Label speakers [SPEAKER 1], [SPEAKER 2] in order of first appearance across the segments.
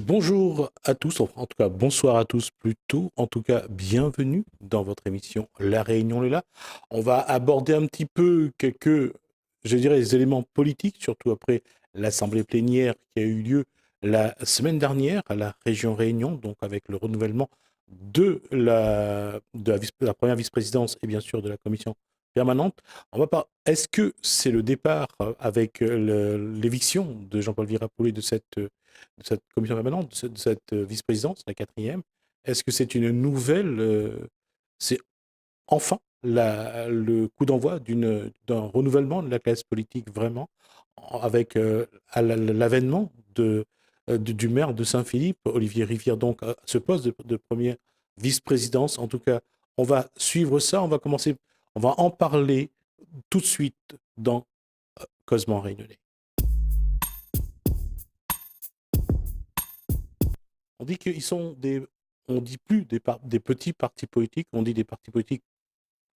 [SPEAKER 1] Bonjour à tous, enfin, en tout cas bonsoir à tous plutôt, en tout cas bienvenue dans votre émission La Réunion est là. On va aborder un petit peu quelques, je dirais, les éléments politiques, surtout après l'assemblée plénière qui a eu lieu la semaine dernière à la région Réunion, donc avec le renouvellement de la première vice-présidence et bien sûr de la commission permanente. On va pas. Est-ce que c'est le départ avec l'éviction de Jean-Paul Virapollet de cette commission permanente, de cette vice-présidence, la quatrième? Est-ce que c'est une nouvelle, c'est enfin le coup d'envoi d'un renouvellement de la classe politique vraiment, avec l'avènement du maire de Saint-Philippe, Olivier Rivière, donc à ce poste de première vice-présidence. En tout cas, on va suivre ça, on va en parler tout de suite dans Cosmo Réunionnais. On dit qu'ils sont on dit plus des petits partis politiques, on dit des partis politiques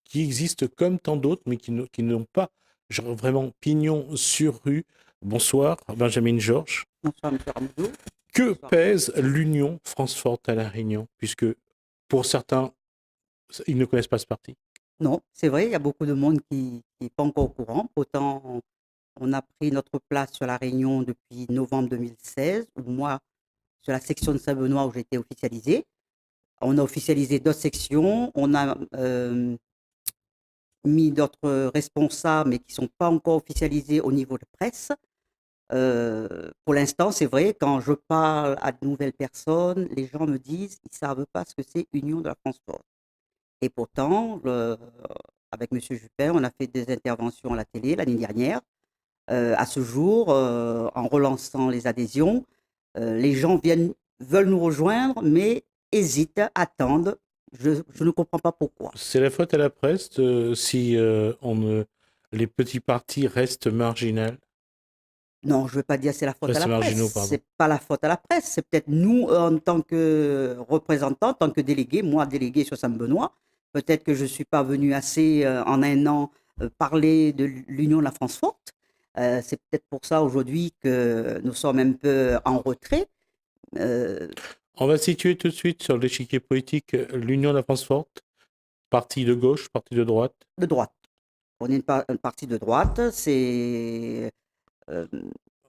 [SPEAKER 1] qui existent comme tant d'autres, mais qui n'ont pas genre, vraiment pignon sur rue. Bonsoir, Benjamin Georges.
[SPEAKER 2] Bonsoir, M. Rameau.
[SPEAKER 1] Que
[SPEAKER 2] Bonsoir.
[SPEAKER 1] pèse l'Union France Forte à La Réunion, puisque pour certains, ils ne connaissent pas ce parti?
[SPEAKER 2] Non, c'est vrai, il y a beaucoup de monde qui n'est pas encore au courant. Pourtant, on a pris notre place sur la Réunion depuis novembre 2016, où moi, sur la section de Saint-Benoît où j'ai été officialisé. On a officialisé d'autres sections, on a mis d'autres responsables, mais qui ne sont pas encore officialisés au niveau de presse. Pour l'instant, c'est vrai, quand je parle à de nouvelles personnes, les gens me disent qu'ils ne savent pas ce que c'est Union de la France Forte. Et pourtant, avec M. Juppin, on a fait des interventions à la télé l'année dernière. À ce jour, en relançant les adhésions, les gens veulent nous rejoindre, mais hésitent, attendent. Je ne comprends pas pourquoi.
[SPEAKER 1] C'est la faute à la presse si les petits partis restent marginaux.
[SPEAKER 2] Non, je ne veux pas dire c'est la faute à
[SPEAKER 1] Restent
[SPEAKER 2] la
[SPEAKER 1] marginaux,
[SPEAKER 2] presse.
[SPEAKER 1] pardon.
[SPEAKER 2] C'est pas la faute à la presse. C'est peut-être nous, en tant que représentants, en tant que délégués, moi délégué sur Saint-Benoît, peut-être que je ne suis pas venu assez en un an parler de l'Union de la France forte. C'est peut-être pour ça aujourd'hui que nous sommes un peu en retrait. Euh,
[SPEAKER 1] On va situer tout de suite sur l'échiquier politique l'Union de la France Forte, parti de gauche, parti de droite.
[SPEAKER 2] de droite. On est une partie de droite, c'est euh,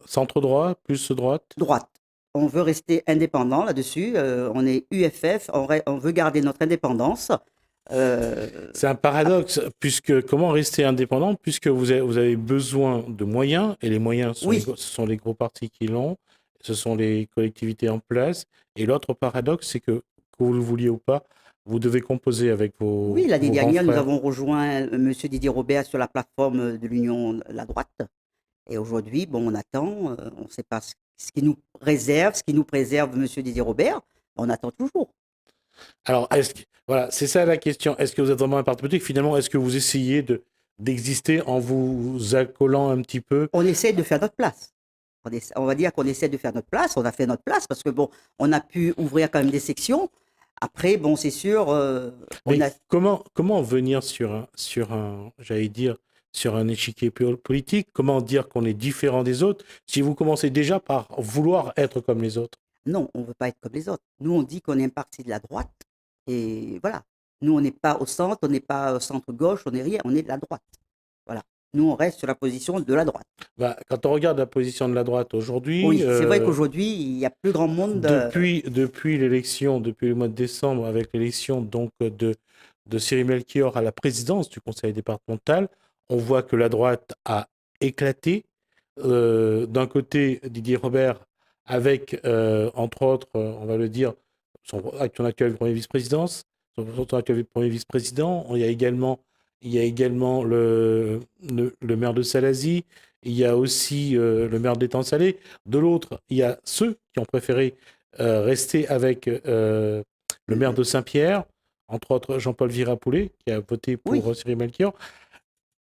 [SPEAKER 1] Centre-droit, plus droite.
[SPEAKER 2] droite. On veut rester indépendant là-dessus. On est UFF, on veut garder notre indépendance.
[SPEAKER 1] C'est un paradoxe, puisque comment rester indépendant, puisque vous avez besoin de moyens, et les moyens,
[SPEAKER 2] Oui,
[SPEAKER 1] ce sont les gros partis qui l'ont, ce sont les collectivités en place. Et l'autre paradoxe, c'est que vous le vouliez ou pas, vous devez composer avec
[SPEAKER 2] oui, l'année
[SPEAKER 1] vos grands
[SPEAKER 2] dernière, nous
[SPEAKER 1] frères.
[SPEAKER 2] avons rejoint M. Didier Robert sur la plateforme de l'Union La Droite. Et aujourd'hui, bon, on attend, on ne sait pas ce qui nous réserve, ce qui nous préserve M. Didier Robert. On attend toujours.
[SPEAKER 1] Alors, voilà, c'est ça la question. Est-ce que vous êtes vraiment un parti politique? Finalement, est-ce que vous essayez d'exister en vous accolant un petit peu?
[SPEAKER 2] On essaie de faire notre place. On va dire qu'on essaie de faire notre place. On a fait notre place parce que, bon, on a pu ouvrir quand même des sections. Après, bon, c'est sûr, on
[SPEAKER 1] Mais
[SPEAKER 2] a.
[SPEAKER 1] comment venir j'allais dire, sur un échiquier politique? Comment dire qu'on est différent des autres si vous commencez déjà par vouloir être comme les autres?
[SPEAKER 2] Non, on ne veut pas être comme les autres. Nous, on dit qu'on est un parti de la droite. Et voilà. Nous, on n'est pas au centre, on n'est pas au centre-gauche, on n'est rien, on est de la droite. Voilà. Nous, on reste sur la position de la droite.
[SPEAKER 1] Bah, quand on regarde la position de la droite aujourd'hui,
[SPEAKER 2] Oui, c'est vrai qu'aujourd'hui, il y a plus grand monde.
[SPEAKER 1] depuis l'élection, depuis le mois de décembre, avec l'élection donc de Cyril Melchior à la présidence du conseil départemental, on voit que la droite a éclaté. D'un côté, Didier Robert, avec, entre autres, on va le dire, son actuel premier vice-présidence, son actuel premier vice-président. Il y a également le maire de Salazie. Il y a aussi le maire d'Étang Salé. De l'autre, il y a ceux qui ont préféré rester avec le maire de Saint-Pierre, entre autres Jean-Paul Virapollet, qui a voté
[SPEAKER 2] Oui,
[SPEAKER 1] pour Cyril Melchior.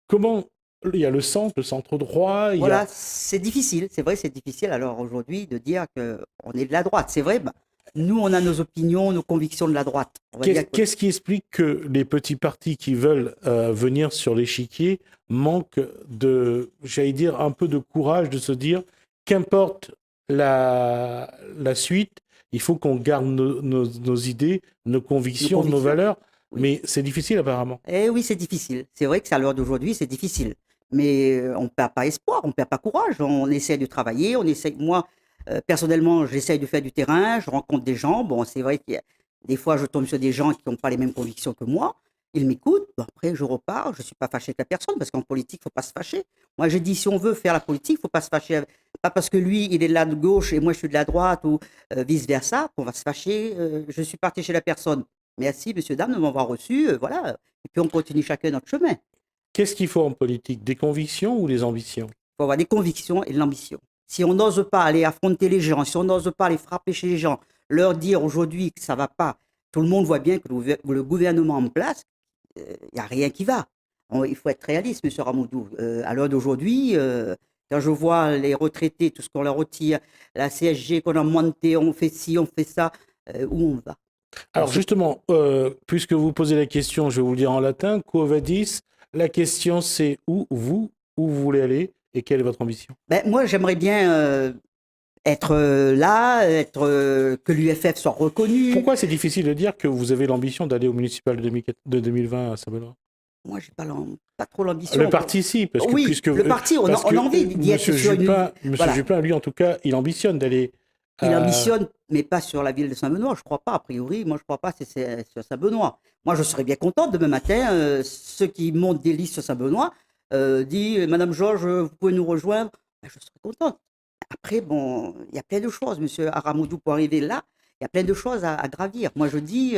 [SPEAKER 1] Comment il y a le centre droit, il y a
[SPEAKER 2] voilà, c'est difficile. C'est vrai, c'est difficile alors aujourd'hui de dire qu'on est de la droite. C'est vrai, bah, nous, on a nos opinions, nos convictions de la droite. On va dire que
[SPEAKER 1] Qu'est-ce qui explique que les petits partis qui veulent venir sur l'échiquier manquent j'allais dire, un peu de courage de se dire qu'importe la suite, il faut qu'on garde nos idées, nos convictions, nos valeurs,
[SPEAKER 2] Oui.
[SPEAKER 1] mais c'est difficile apparemment.
[SPEAKER 2] Eh oui, c'est difficile. C'est vrai que c'est à l'heure d'aujourd'hui, c'est difficile. Mais on ne perd pas espoir, on ne perd pas courage. On essaie de travailler, on essaie. Moi, personnellement, j'essaie de faire du terrain, je rencontre des gens. Bon, c'est vrai qu'il y a des fois, je tombe sur des gens qui n'ont pas les mêmes convictions que moi. Ils m'écoutent. Bon, après, je repars. Je ne suis pas fâché avec la personne parce qu'en politique, il ne faut pas se fâcher. Moi, je dis, si on veut faire la politique, il ne faut pas se fâcher. Pas parce que lui, il est de la gauche et moi, je suis de la droite ou vice-versa, qu'on va se fâcher. Je suis parti chez la personne. Merci, monsieur, dame, de m'avoir reçu. Voilà. Et puis, on continue chacun notre chemin.
[SPEAKER 1] Qu'est-ce qu'il faut en politique? Des convictions ou des ambitions?
[SPEAKER 2] Il faut avoir des convictions et de l'ambition. Si on n'ose pas aller affronter les gens, si on n'ose pas aller frapper chez les gens, leur dire aujourd'hui que ça ne va pas, tout le monde voit bien que le gouvernement en place, il n'y a rien qui va. Il faut être réaliste, M. Ramoudou. À l'heure d'aujourd'hui, quand je vois les retraités, tout ce qu'on leur retire, la CSG qu'on a montée, on fait ci, on fait ça, où on va?
[SPEAKER 1] Alors justement, puisque vous posez la question, je vais vous le dire en latin, quo vadis, la question c'est où vous voulez aller et quelle est votre ambition?
[SPEAKER 2] Ben, moi, j'aimerais bien être là, que l'UFF soit reconnu.
[SPEAKER 1] Pourquoi c'est difficile de dire que vous avez l'ambition d'aller au municipal de 2020 à Saint-Benoît?
[SPEAKER 2] Moi, j'ai pas trop l'ambition.
[SPEAKER 1] Le parti, si, parce que
[SPEAKER 2] Oui,
[SPEAKER 1] puisque
[SPEAKER 2] le parti, on a envie d'y être sur une.
[SPEAKER 1] Monsieur
[SPEAKER 2] Voilà.
[SPEAKER 1] Juppin, lui, en tout cas, il ambitionne d'aller.
[SPEAKER 2] Il ambitionne, mais pas sur la ville de Saint-Benoît, je crois pas, a priori. Moi, je crois pas que c'est sur Saint-Benoît. Moi, je serais bien contente demain matin, ceux qui montent des listes sur Saint-Benoît, disent Madame Georges, vous pouvez nous rejoindre. Ben, je serais contente. Après, bon, il y a plein de choses, Monsieur Aramoudou, pour arriver là. Il y a plein de choses à gravir. Moi, je dis,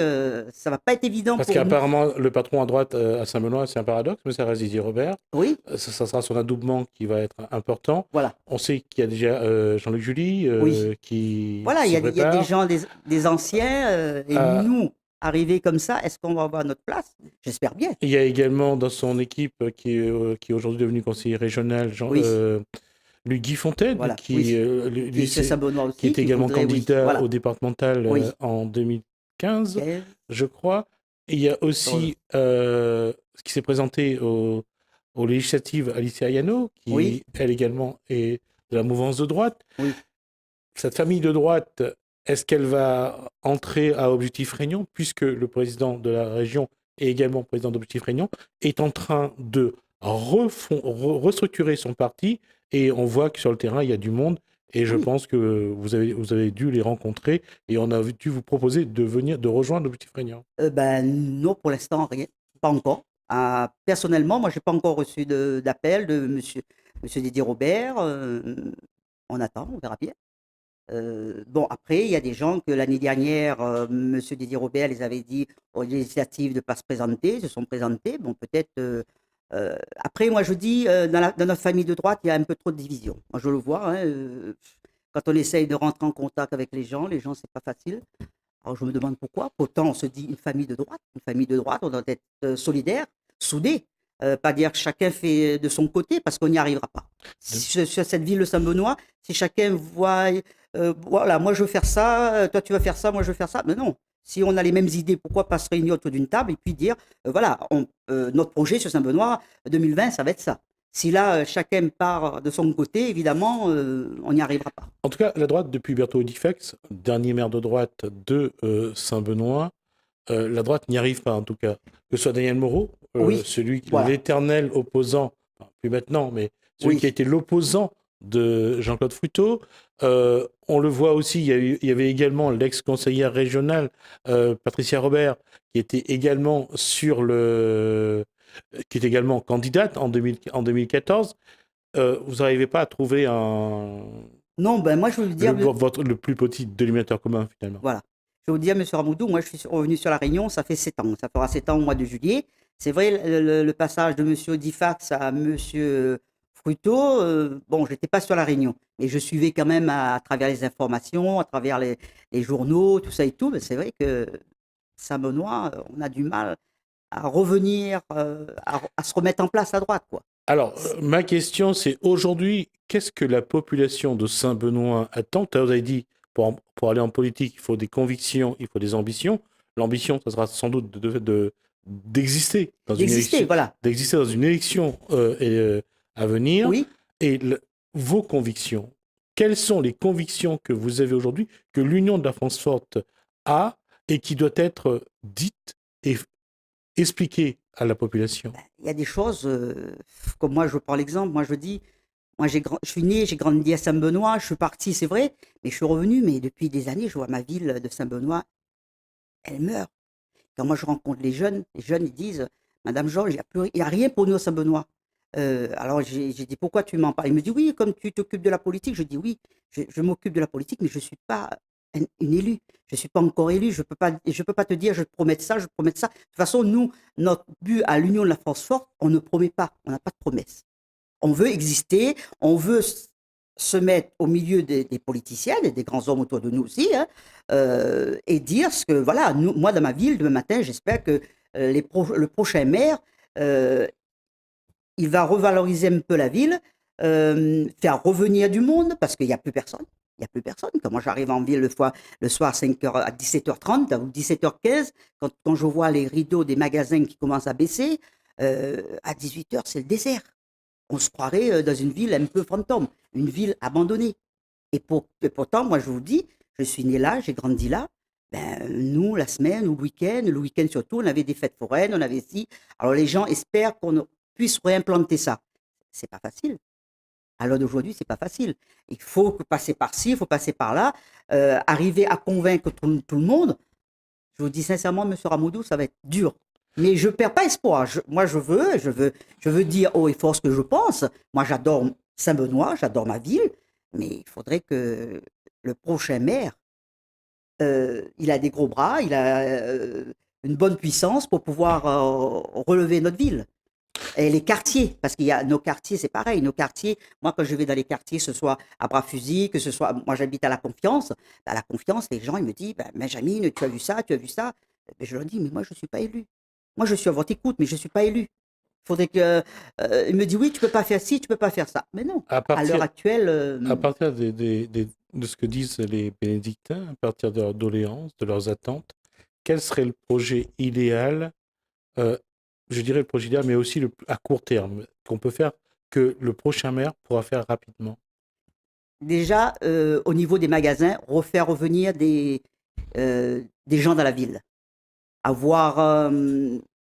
[SPEAKER 2] ça va pas être évident
[SPEAKER 1] Parce
[SPEAKER 2] pour nous.
[SPEAKER 1] qu'apparemment, le patron à droite à Saint-Benoît, c'est un paradoxe, mais ça reste Didier Robert.
[SPEAKER 2] Oui,
[SPEAKER 1] Ça sera son adoubement qui va être important.
[SPEAKER 2] voilà.
[SPEAKER 1] On sait qu'il y a déjà Jean-Luc July
[SPEAKER 2] Oui.
[SPEAKER 1] qui
[SPEAKER 2] Voilà, il
[SPEAKER 1] se
[SPEAKER 2] y a des
[SPEAKER 1] prépare.
[SPEAKER 2] gens, des anciens, et nous, arrivés comme ça, est-ce qu'on va avoir notre place? J'espère bien.
[SPEAKER 1] Il y a également dans son équipe qui est aujourd'hui devenu conseiller régional,
[SPEAKER 2] Oui,
[SPEAKER 1] Guy Fontaine,
[SPEAKER 2] voilà,
[SPEAKER 1] qui,
[SPEAKER 2] oui.
[SPEAKER 1] lui,
[SPEAKER 2] Qui c'est Saint-Benoît aussi,
[SPEAKER 1] qui est également
[SPEAKER 2] voudrait, oui,
[SPEAKER 1] candidat
[SPEAKER 2] voilà,
[SPEAKER 1] au départemental
[SPEAKER 2] oui.
[SPEAKER 1] en 2015,
[SPEAKER 2] Quel-
[SPEAKER 1] je crois. Et il y a aussi ce qui s'est présenté aux législatives, Alicia Ayano, qui,
[SPEAKER 2] Oui,
[SPEAKER 1] elle également, est de la mouvance de droite.
[SPEAKER 2] oui.
[SPEAKER 1] Cette famille de droite, est-ce qu'elle va entrer à Objectif Réunion, puisque le président de la région et également président d'Objectif Réunion est en train de restructurer son parti, et on voit que sur le terrain, il y a du monde, et je
[SPEAKER 2] Oui.
[SPEAKER 1] pense que vous avez dû les rencontrer, et on a dû vous proposer de rejoindre Objectif Réunion.
[SPEAKER 2] Ben non, pour l'instant, rien. Pas encore. Personnellement, moi, j'ai pas encore reçu d'appel de monsieur Didier Robert. On attend, on verra bien. Bon, après, il y a des gens que l'année dernière, monsieur Didier Robert les avait dit aux législatives de ne pas se présenter, se sont présentés. Bon, peut-être. Après, moi, je dis, dans notre famille de droite, il y a un peu trop de division. Moi, je le vois. Hein, quand on essaye de rentrer en contact avec les gens, c'est pas facile. Alors, je me demande pourquoi. Pourtant, on se dit une famille de droite. Une famille de droite, on doit être solidaire, soudé. Pas dire que chacun fait de son côté, parce qu'on n'y arrivera pas. Sur cette ville de Saint-Benoît, si chacun voit, voilà, moi je veux faire ça, toi tu vas faire ça, moi je veux faire ça. Mais non. Si on a les mêmes idées, pourquoi pas se réunir autour d'une table et puis dire, voilà, notre projet sur Saint-Benoît 2020, ça va être ça. Si là, chacun part de son côté, évidemment, on n'y arrivera pas.
[SPEAKER 1] En tout cas, la droite, depuis Berthaud Diffex, dernier maire de droite de Saint-Benoît, la droite n'y arrive pas, en tout cas. Que ce soit Daniel Moreau,
[SPEAKER 2] Oui, voilà.
[SPEAKER 1] l'éternel opposant, enfin, plus maintenant, mais celui
[SPEAKER 2] Oui.
[SPEAKER 1] qui a été l'opposant de Jean-Claude Fruteau. On le voit aussi, il y avait également l'ex-conseillère régionale, Patricia Robert, qui était également qui est également candidate en 2014. Vous n'arrivez pas à trouver
[SPEAKER 2] Non, ben moi je veux vous dire,
[SPEAKER 1] le plus petit dénominateur commun, finalement.
[SPEAKER 2] voilà. Je vais vous dire, monsieur Ramoudou, moi je suis revenu sur La Réunion, ça fait 7 ans. Ça fera 7 ans au mois de juillet. C'est vrai, le passage de monsieur Diffax à monsieur Fruteau, bon, j'étais pas sur La Réunion, mais je suivais quand même à travers les informations, à travers les journaux, tout ça et tout. Mais c'est vrai que Saint-Benoît, on a du mal à revenir, à se remettre en place à droite, quoi.
[SPEAKER 1] Alors, ma question, c'est aujourd'hui, qu'est-ce que la population de Saint-Benoît attend? Vous avez dit, pour aller en politique, il faut des convictions, il faut des ambitions. L'ambition, ça sera sans doute d'exister dans une élection,
[SPEAKER 2] Voilà.
[SPEAKER 1] d'exister dans une élection à venir.
[SPEAKER 2] Oui.
[SPEAKER 1] Et vos convictions, quelles sont les convictions que vous avez aujourd'hui, que l'Union de la France forte a et qui doit être dite et expliquée à la population?
[SPEAKER 2] Il y a des choses, comme moi, je prends l'exemple, moi je dis, moi je suis né, j'ai grandi à Saint-Benoît, je suis parti, c'est vrai, mais je suis revenu, mais depuis des années, je vois ma ville de Saint-Benoît, elle meurt. Quand moi je rencontre les jeunes ils disent, Madame Georges, il y a rien pour nous à Saint-Benoît. Alors j'ai dit, pourquoi tu m'en parles? Il me dit, oui, comme tu t'occupes de la politique. Je dis, oui, je m'occupe de la politique, mais je ne suis pas une élue. Je ne suis pas encore élue. Je peux pas te dire, je te promets ça, je te promets ça. De toute façon, nous, notre but à l'Union de la France forte, on ne promet pas. On n'a pas de promesse. On veut exister, on veut se mettre au milieu des politiciens et des grands hommes autour de nous aussi, hein, et dire ce que, voilà, nous, moi dans ma ville, demain matin, j'espère que le prochain maire, euh, il va revaloriser un peu la ville, faire revenir du monde, parce qu'il n'y a plus personne. Il n'y a plus personne. Quand moi j'arrive en ville le soir à 5h, à 17h30 ou 17h15, quand je vois les rideaux des magasins qui commencent à baisser, à 18h, c'est le désert. On se croirait dans une ville un peu fantôme, une ville abandonnée. Et pourtant, moi, je vous dis, je suis né là, j'ai grandi là. Ben, nous, la semaine ou le week-end surtout, on avait des fêtes foraines, on avait ci. Alors, les gens espèrent qu'on puisse réimplanter ça. C'est pas facile. À l'heure d'aujourd'hui, c'est pas facile. Il faut passer par-ci, il faut passer par-là, arriver à convaincre tout le monde. Je vous dis sincèrement, Monsieur Ramoudou, ça va être dur. Mais je ne perds pas espoir. Moi, je veux dire haut et fort ce que je pense. Moi, j'adore Saint-Benoît, j'adore ma ville, mais il faudrait que le prochain maire, il a des gros bras, il a une bonne puissance pour pouvoir relever notre ville. Et les quartiers, parce qu'il y a nos quartiers, c'est pareil. Nos quartiers, moi, quand je vais dans les quartiers, que ce soit à Bras-Fusil, que ce soit, moi, j'habite à La Confiance. À La Confiance, les gens, ils me disent, ben, Benjamin, tu as vu ça, tu as vu ça. Ben, je leur dis, mais moi, je ne suis pas élu. Moi, je suis à votre écoute, mais je ne suis pas élu. Il faudrait que. Il me dit, oui, tu ne peux pas faire ci, tu ne peux pas faire ça. Mais non,
[SPEAKER 1] À
[SPEAKER 2] à l'heure
[SPEAKER 1] partir,
[SPEAKER 2] actuelle,
[SPEAKER 1] à partir de ce que disent les bénédictins, à partir de leurs doléances, de leurs attentes, quel serait le projet idéal, euh, je dirais le projet idéal, mais aussi à court terme, qu'on peut faire, que le prochain maire pourra faire rapidement?
[SPEAKER 2] déjà, au niveau des magasins, refaire revenir des gens dans la ville. Avoir,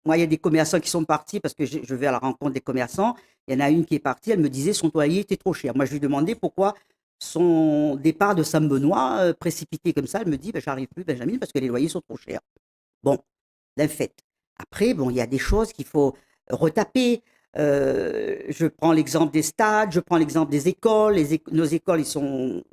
[SPEAKER 2] moi, il y a des commerçants qui sont partis parce que je vais à la rencontre des commerçants. Il y en a une qui est partie, elle me disait son loyer était trop cher. Moi, je lui demandais pourquoi son départ de Saint-Benoît, précipité comme ça, elle me dit, ben, j'arrive plus, Benjamin, parce que les loyers sont trop chers. Bon, d'un fait. Après, bon, il y a des choses qu'il faut retaper. Je prends l'exemple des stades, je prends l'exemple des écoles. Nos écoles, ils sont,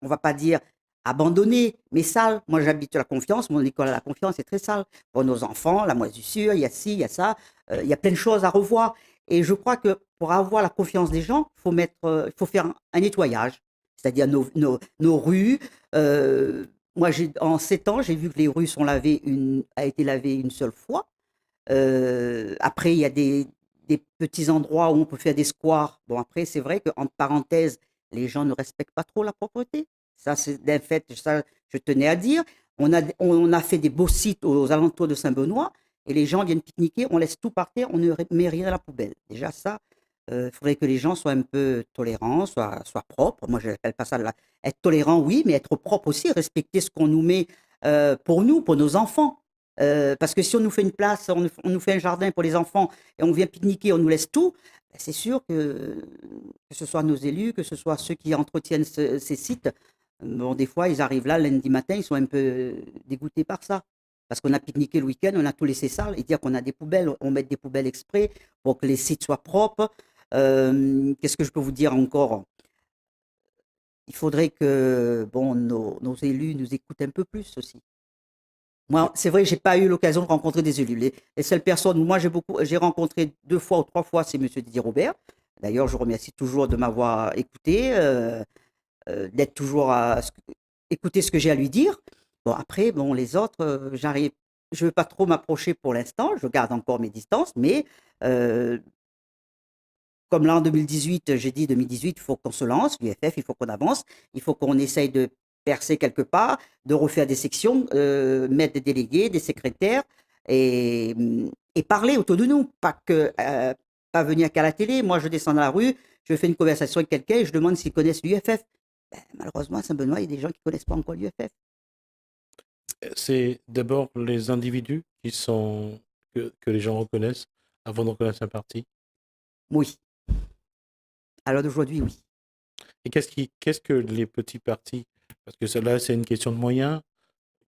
[SPEAKER 2] on va pas dire abandonnées, mais sales. Moi, j'habite à La Confiance, mon école à La Confiance est très sale. Pour nos enfants, la moisissure, il y a ci, il y a ça, il y a plein de choses à revoir. Et je crois que pour avoir la confiance des gens, il faut faire un nettoyage, c'est-à-dire nos rues. Moi, en 7 ans, j'ai vu que les rues a été lavées une seule fois. Après, il y a des petits endroits où on peut faire des squares. Bon, après, c'est vrai qu'entre parenthèses, les gens ne respectent pas trop la propreté. Ça, c'est d'un fait, ça, je tenais à dire. On a fait des beaux sites aux alentours de Saint-Benoît et les gens viennent pique-niquer, on laisse tout par terre, on ne met rien à la poubelle. Déjà, ça, il faudrait que les gens soient un peu tolérants, soient propres. Moi, je n'appelle pas ça être tolérant, oui, mais être propre aussi, respecter ce qu'on nous met pour nous, pour nos enfants. Parce que si on nous fait une place, on nous fait un jardin pour les enfants et on vient pique-niquer, on nous laisse tout, ben, c'est sûr que ce soit nos élus, que ce soit ceux qui entretiennent ces sites, bon, des fois, ils arrivent là lundi matin, ils sont un peu dégoûtés par ça. Parce qu'on a pique-niqué le week-end, on a tout laissé sale et dire qu'on a des poubelles, on met des poubelles exprès pour que les sites soient propres. Qu'est-ce que je peux vous dire encore? Il faudrait que bon, nos élus nous écoutent un peu plus aussi. Moi, c'est vrai, j'ai pas eu l'occasion de rencontrer des élus. Les seules personnes où moi j'ai rencontré 2 fois ou 3 fois, c'est Monsieur Didier Robert. D'ailleurs, je remercie toujours de m'avoir écouté, d'être toujours à écouter ce que j'ai à lui dire. Bon, après, bon, les autres, je veux pas trop m'approcher pour l'instant. Je garde encore mes distances, mais euh, comme là en 2018, j'ai dit 2018, il faut qu'on se lance, l'UFF, il faut qu'on avance, il faut qu'on essaye de percer quelque part, de refaire des sections, mettre des délégués, des secrétaires et, et parler autour de nous, pas venir qu'à la télé. Moi, je descends dans la rue, je fais une conversation avec quelqu'un et je demande s'ils connaissent l'UFF. Malheureusement, à Saint-Benoît, il y a des gens qui ne connaissent pas encore l'UFF.
[SPEAKER 1] C'est d'abord les individus que les gens reconnaissent avant de reconnaître un parti.
[SPEAKER 2] Oui, à l'heure d'aujourd'hui, oui.
[SPEAKER 1] Et qu'est-ce que les petits partis, parce que cela, c'est une question de moyens,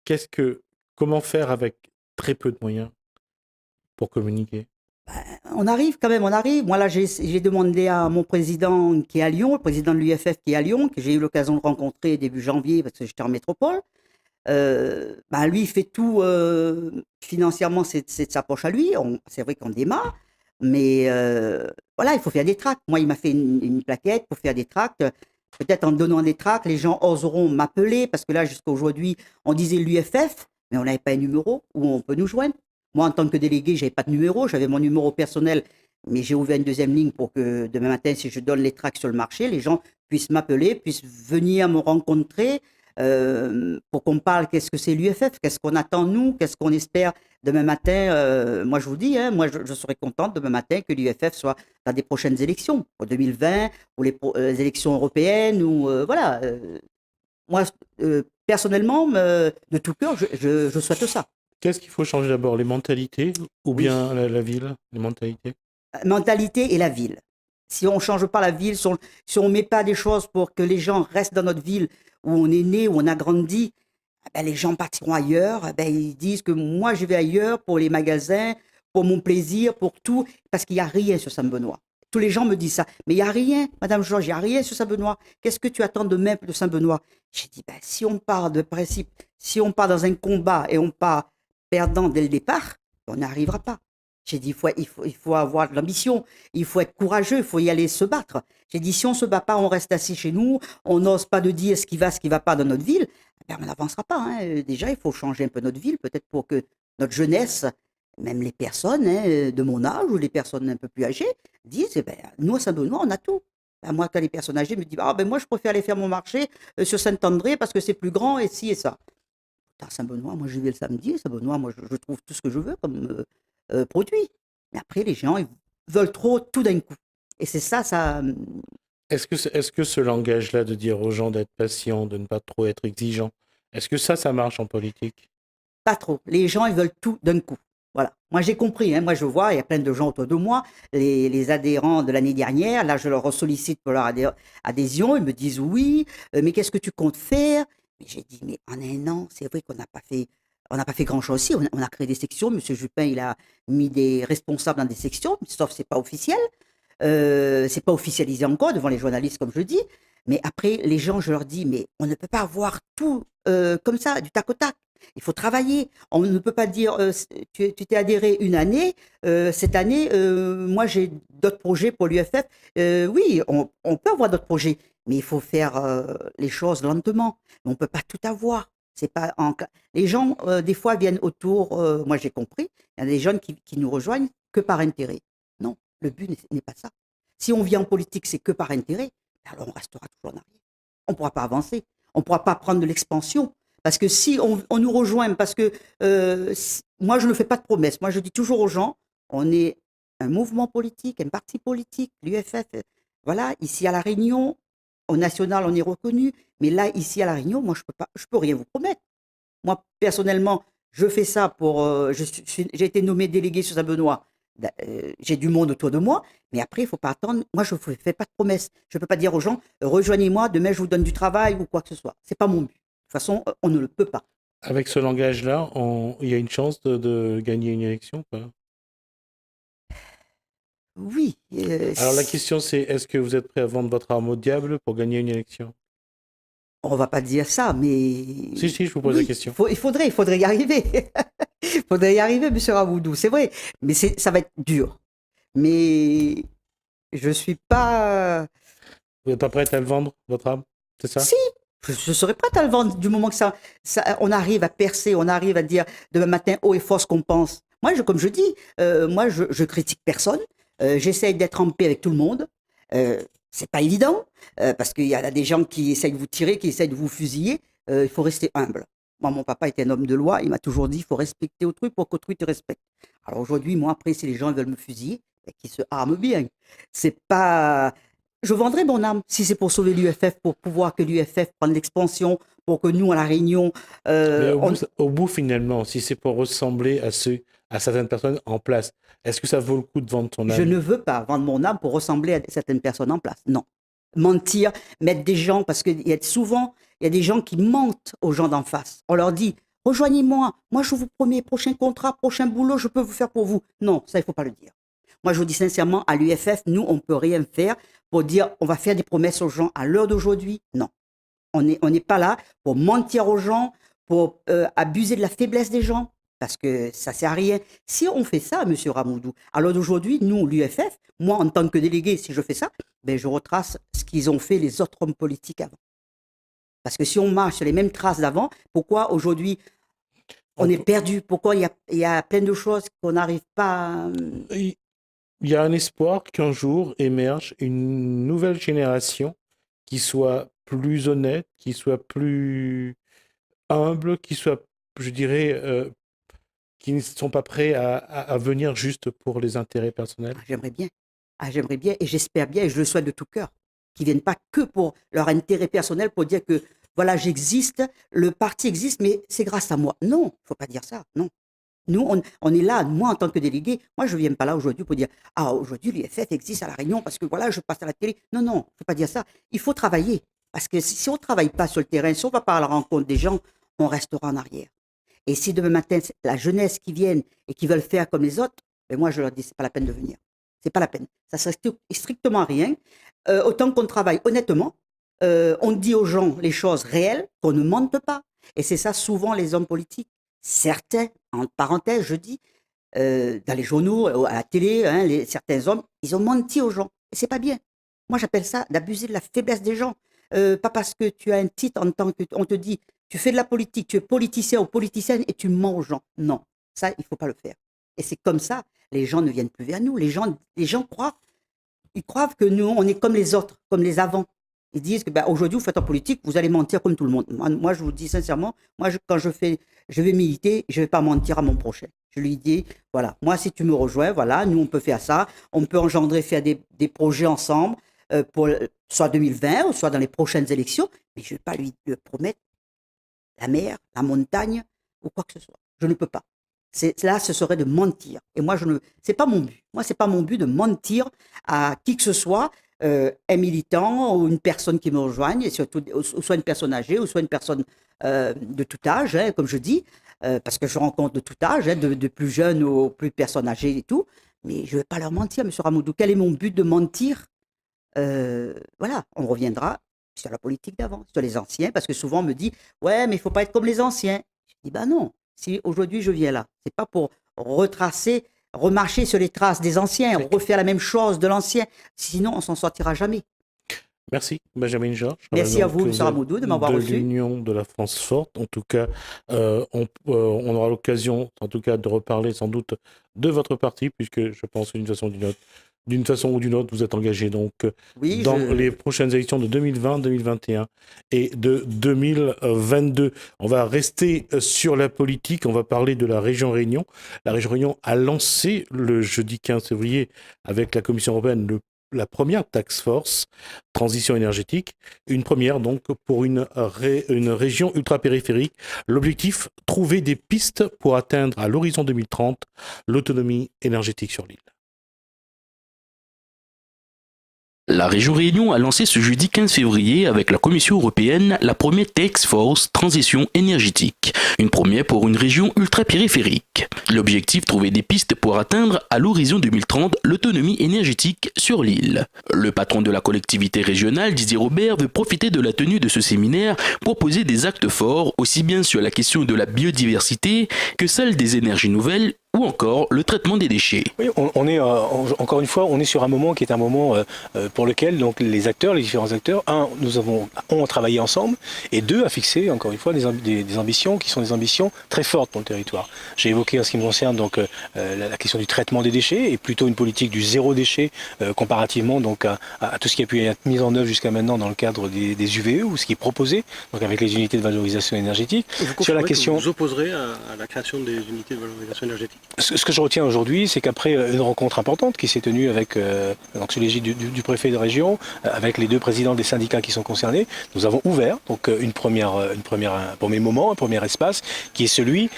[SPEAKER 1] qu'est-ce que, comment faire avec très peu de moyens pour communiquer?
[SPEAKER 2] On arrive quand même, on arrive. Moi, là, j'ai demandé à mon président qui est à Lyon, le président de l'UFF qui est à Lyon, que j'ai eu l'occasion de rencontrer début janvier parce que j'étais en métropole. Lui, il fait tout financièrement, c'est de sa poche à lui. C'est vrai qu'on démarre, mais voilà, il faut faire des tracts. Moi, il m'a fait une plaquette pour faire des tracts. Peut-être en donnant des tracts, les gens oseront m'appeler parce que là, jusqu'à aujourd'hui, on disait l'UFF, mais on n'avait pas un numéro où on peut nous joindre. Moi, en tant que délégué, j'avais pas de numéro, j'avais mon numéro personnel, mais j'ai ouvert une deuxième ligne pour que demain matin, si je donne les tracts sur le marché, les gens puissent m'appeler, puissent venir me rencontrer pour qu'on parle qu'est-ce que c'est l'UFF, qu'est-ce qu'on attend nous, qu'est-ce qu'on espère demain matin. Moi, je vous dis, hein, moi, je serais contente demain matin que l'UFF soit dans des prochaines élections, pour 2020, pour les élections européennes, ou voilà. Moi, personnellement, de tout cœur, je souhaite ça.
[SPEAKER 1] Qu'est-ce qu'il faut changer d'abord, les mentalités ou
[SPEAKER 2] Oui.
[SPEAKER 1] bien la ville, les mentalités?
[SPEAKER 2] Mentalité et la ville. Si on ne change pas la ville, si on ne met pas des choses pour que les gens restent dans notre ville où on est né, où on a grandi, les gens partiront ailleurs. Ils disent que moi, je vais ailleurs pour les magasins, pour mon plaisir, pour tout, parce qu'il n'y a rien sur Saint-Benoît. Tous les gens me disent ça. Mais il n'y a rien, Madame Georges, il n'y a rien sur Saint-Benoît. Qu'est-ce que tu attends de même de Saint-Benoît? J'ai dit, si on part de principe, si on part dans un combat et on part perdant dès le départ, on n'arrivera pas. J'ai dit, il faut avoir de l'ambition, il faut être courageux, il faut y aller se battre. J'ai dit, si on ne se bat pas, on reste assis chez nous, on n'ose pas de dire ce qui va, ce qui ne va pas dans notre ville, on n'avancera pas. Hein. Déjà, il faut changer un peu notre ville, peut-être pour que notre jeunesse, même les personnes de mon âge ou les personnes un peu plus âgées, disent, nous, à Saint-Benoît, on a tout. Moi, quand les personnes âgées me disent, moi, je préfère aller faire mon marché sur Saint-André parce que c'est plus grand et ci et ça. À Saint-Benoît, moi, je vais le samedi. Saint-Benoît, moi, je trouve tout ce que je veux comme produit. Mais après, les gens, ils veulent trop tout d'un coup. Et c'est ça, ça.
[SPEAKER 1] Est-ce que ce langage-là de dire aux gens d'être patients, de ne pas trop être exigeants, est-ce que ça marche en politique?
[SPEAKER 2] Pas trop. Les gens, ils veulent tout d'un coup. Voilà. Moi, j'ai compris. Hein. Moi, je vois, il y a plein de gens autour de moi, les adhérents de l'année dernière. Là, je leur sollicite pour leur adhésion. Ils me disent oui, mais qu'est-ce que tu comptes faire? Mais j'ai dit, mais en un an, c'est vrai qu'on n'a pas fait. On n'a pas fait grand-chose aussi. On a créé des sections. Monsieur Jupin, il a mis des responsables dans des sections, sauf que ce n'est pas officiel. C'est pas officialisé encore devant les journalistes, comme je dis. Mais après, les gens, je leur dis, mais on ne peut pas avoir tout comme ça, du tac au tac. Il faut travailler. On ne peut pas dire, tu t'es adhéré une année, cette année, moi j'ai d'autres projets pour l'UFF. Oui, on peut avoir d'autres projets, mais il faut faire les choses lentement. On ne peut pas tout avoir. C'est pas Les gens, des fois, viennent autour, moi j'ai compris, il y a des jeunes qui nous rejoignent que par intérêt. Non, le but n'est pas ça. Si on vient en politique, c'est que par intérêt, alors on restera toujours en arrière. On ne pourra pas avancer. On ne pourra pas prendre de l'expansion. Parce que si on nous rejoint, parce que moi, je ne fais pas de promesses. Moi, je dis toujours aux gens, on est un mouvement politique, un parti politique, l'UFF. Voilà, ici à La Réunion, au national, on est reconnu. Mais là, ici à La Réunion, moi, je peux rien vous promettre. Moi, personnellement, je fais ça pour. J'ai été nommé délégué sur Saint-Benoît. J'ai du monde autour de moi, mais après, il ne faut pas attendre. Moi, je ne fais pas de promesses. Je ne peux pas dire aux gens, rejoignez-moi, demain, je vous donne du travail ou quoi que ce soit. Ce n'est pas mon but. De toute façon, on ne le peut pas.
[SPEAKER 1] Avec ce langage-là, il y a une chance de gagner une élection, quoi.
[SPEAKER 2] Oui.
[SPEAKER 1] Alors la question c'est, est-ce que vous êtes prêt à vendre votre âme au diable pour gagner une élection?
[SPEAKER 2] On ne va pas dire ça, mais.
[SPEAKER 1] Si, je vous pose la
[SPEAKER 2] Oui,
[SPEAKER 1] question.
[SPEAKER 2] il faudrait y arriver. Il faudrait y arriver, monsieur Raboudou, c'est vrai. Mais ça va être dur. Mais je ne suis pas.
[SPEAKER 1] Vous n'êtes pas prête à le vendre, votre âme? C'est ça?
[SPEAKER 2] Si, je serais prête à le vendre du moment que on arrive à percer, on arrive à dire demain matin haut et fort ce qu'on pense. Moi, comme je dis, moi, je critique personne. J'essaye d'être en paix avec tout le monde. C'est pas évident parce qu'il y a des gens qui essayent de vous tirer, qui essayent de vous fusiller. Il faut rester humble. Moi, mon papa était un homme de loi. Il m'a toujours dit, il faut respecter autrui pour qu'autrui te respecte. Alors aujourd'hui, moi, après, si les gens veulent me fusiller, qu'ils se arment bien. C'est pas. je vendrais mon âme si c'est pour sauver l'UFF, pour pouvoir que l'UFF prenne l'expansion, pour que nous, à La Réunion,
[SPEAKER 1] Mais
[SPEAKER 2] on-
[SPEAKER 1] au bout, finalement, si c'est pour ressembler à certaines personnes en place, est-ce que ça vaut le coup de vendre ton
[SPEAKER 2] je
[SPEAKER 1] âme?
[SPEAKER 2] ne veux pas vendre mon âme pour ressembler à certaines personnes en place. Non. Mentir, mettre des gens, parce qu'il y a souvent, il y a des gens qui mentent aux gens d'en face. On leur dit, rejoignez-moi, moi je vous promets, prochain contrat, prochain boulot, je peux vous faire pour vous. Non, ça, il ne faut pas le dire. Moi, je vous dis sincèrement, à l'UFF, nous, on ne peut rien faire pour dire, on va faire des promesses aux gens à l'heure d'aujourd'hui. Non. On n'est pas là pour mentir aux gens, pour abuser de la faiblesse des gens, parce que ça ne sert à rien. Si on fait ça, M. Ramoudou, alors d'aujourd'hui, nous, l'UFF, moi, en tant que délégué, si je fais ça, ben, je retrace ce qu'ils ont fait les autres hommes politiques avant. Parce que si on marche sur les mêmes traces d'avant, pourquoi aujourd'hui on est perdu? Pourquoi il y a plein de choses qu'on n'arrive pas à...
[SPEAKER 1] Il il y a un espoir qu'un jour émerge une nouvelle génération qui soit plus honnête, qui soit plus humble, qui soit, je dirais, qui ne sont pas prêts à venir juste pour les intérêts personnels.
[SPEAKER 2] Ah, j'aimerais bien. Ah, j'aimerais bien et j'espère bien et je le souhaite de tout cœur. Qu'ils ne viennent pas que pour leur intérêt personnel, pour dire que voilà, j'existe, le parti existe, mais c'est grâce à moi. Non, il ne faut pas dire ça. Non. Nous, on est là, moi en tant que délégué, moi je ne viens pas là aujourd'hui pour dire ah, aujourd'hui l'UFF existe à La Réunion parce que voilà, je passe à la télé. Non, non, il ne faut pas dire ça. Il faut travailler. Parce que si on ne travaille pas sur le terrain, si on ne va pas à la rencontre des gens, on restera en arrière. Et si demain matin, c'est la jeunesse qui viennent et qui veulent faire comme les autres, ben moi je leur dis, c'est pas la peine de venir. C'est pas la peine. Ça sert strictement à rien. Autant qu'on travaille honnêtement, on dit aux gens les choses réelles, qu'on ne mente pas. Et c'est ça souvent les hommes politiques. Certains, en parenthèse, je dis, dans les journaux, à la télé, hein, certains hommes, ils ont menti aux gens. Et c'est pas bien. Moi, j'appelle ça d'abuser de la faiblesse des gens. Pas parce que tu as un titre en tant que on te dit tu fais de la politique, tu es politicien ou politicienne et tu mens aux gens. Non, ça, il faut pas le faire. Et c'est comme ça, les gens ne viennent plus vers nous. Les gens croient, ils croient que nous, on est comme les autres, comme les avants. Ils disent que ben, aujourd'hui, vous faites en politique, vous allez mentir comme tout le monde. Moi je vous dis sincèrement, moi, quand je vais militer, je ne vais pas mentir à mon prochain. Je lui dis, voilà, moi, si tu me rejoins, voilà, nous, on peut faire ça. On peut engendrer, faire des projets ensemble, pour soit 2020, soit dans les prochaines élections. Mais je ne vais pas lui promettre la mer, la montagne ou quoi que ce soit. Je ne peux pas. Là, ce serait de mentir. Et moi, c'est pas mon but. Moi, c'est pas mon but de mentir à qui que ce soit, un militant ou une personne qui me rejoigne, et surtout, soit une personne âgée, ou soit une personne de tout âge, hein, comme je dis, parce que je rencontre de tout âge, hein, de plus jeunes aux plus personnes âgées et tout. Mais je ne vais pas leur mentir, M. Ramoudou. Quel est mon but de mentir? Voilà, on reviendra sur la politique d'avant, sur les anciens, parce que souvent on me dit, ouais, mais il ne faut pas être comme les anciens. Je dis, bah non, si aujourd'hui je viens là, c'est pas pour retracer, remarcher sur les traces des anciens, refaire la même chose de l'ancien, sinon on s'en sortira jamais.
[SPEAKER 1] Merci, Benjamin Georges.
[SPEAKER 2] Merci à vous, M. Ramoudou, de m'avoir reçu.
[SPEAKER 1] De l'Union de la France forte. En tout cas, on aura l'occasion, en tout cas, de reparler sans doute de votre parti, puisque je pense d'une façon ou d'une autre, vous êtes engagé donc
[SPEAKER 2] Oui,
[SPEAKER 1] dans les prochaines élections de 2020, 2021 et de 2022. On va rester sur la politique, on va parler de la région Réunion. La région Réunion a lancé le jeudi 15 février avec la Commission européenne la première task force transition énergétique, une première donc pour une région ultra-périphérique. L'objectif, trouver des pistes pour atteindre à l'horizon 2030 l'autonomie énergétique sur l'île.
[SPEAKER 3] La région Réunion a lancé ce jeudi 15 février avec la Commission européenne la première Task Force Transition énergétique, une première pour une région ultra-périphérique. L'objectif, trouver des pistes pour atteindre à l'horizon 2030 l'autonomie énergétique sur l'île. Le patron de la collectivité régionale, Didier Robert, veut profiter de la tenue de ce séminaire pour poser des actes forts aussi bien sur la question de la biodiversité que celle des énergies nouvelles ou encore le traitement des déchets.
[SPEAKER 4] Oui, on est encore une fois, on est sur un moment qui est un moment pour lequel donc les différents acteurs, nous ont travaillé ensemble, et deux, à fixer encore une fois des ambitions qui sont des ambitions très fortes pour le territoire. J'ai évoqué en ce qui me concerne donc la question du traitement des déchets et plutôt une politique du zéro déchet comparativement donc à tout ce qui a pu être mis en œuvre jusqu'à maintenant dans le cadre des UVE ou ce qui est proposé donc avec les unités de valorisation énergétique.
[SPEAKER 5] Sur la question, vous opposerez à la création des unités de valorisation énergétique?
[SPEAKER 4] Ce que je retiens aujourd'hui, c'est qu'après une rencontre importante qui s'est tenue avec donc sous l'égide du préfet de région, avec les deux présidents des syndicats qui sont concernés, nous avons ouvert donc un premier moment, un premier espace, qui est celui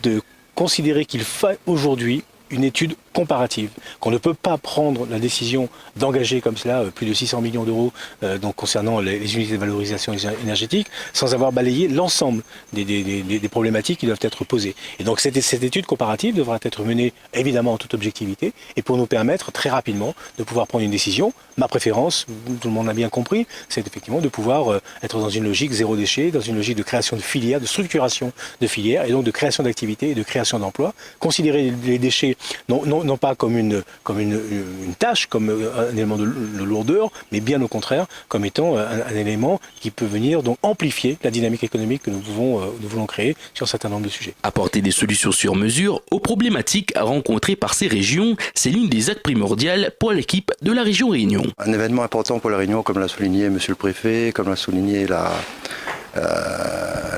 [SPEAKER 4] de considérer qu'il faut aujourd'hui une étude comparative, qu'on ne peut pas prendre la décision d'engager comme cela plus de 600 millions d'euros donc concernant les unités de valorisation énergétique sans avoir balayé l'ensemble des problématiques qui doivent être posées. Et donc cette étude comparative devra être menée évidemment en toute objectivité et pour nous permettre très rapidement de pouvoir prendre une décision. Ma préférence, tout le monde l'a bien compris, c'est effectivement de pouvoir être dans une logique zéro déchet, dans une logique de création de filières, de structuration de filières et donc de création d'activités et de création d'emplois. Considérer les déchets non pas comme une tâche, comme un élément de lourdeur, mais bien au contraire comme étant un élément qui peut venir donc amplifier la dynamique économique que nous voulons créer sur un certain nombre de sujets.
[SPEAKER 3] Apporter des solutions sur mesure aux problématiques rencontrées par ces régions, c'est l'une des actes primordiales pour l'équipe de la région Réunion.
[SPEAKER 5] Un événement important pour la Réunion, comme l'a souligné Monsieur le Préfet, comme l'a souligné la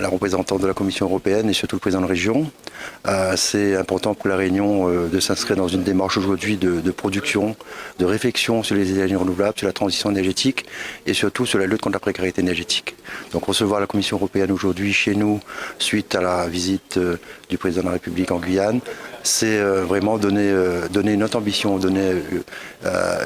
[SPEAKER 5] représentante de la Commission européenne et surtout le président de région. C'est important pour la Réunion de s'inscrire dans une démarche aujourd'hui de production, de réflexion sur les énergies renouvelables, sur la transition énergétique et surtout sur la lutte contre la précarité énergétique. Donc recevoir la Commission européenne aujourd'hui chez nous suite à la visite du président de la République en Guyane, c'est vraiment donner une autre ambition, donner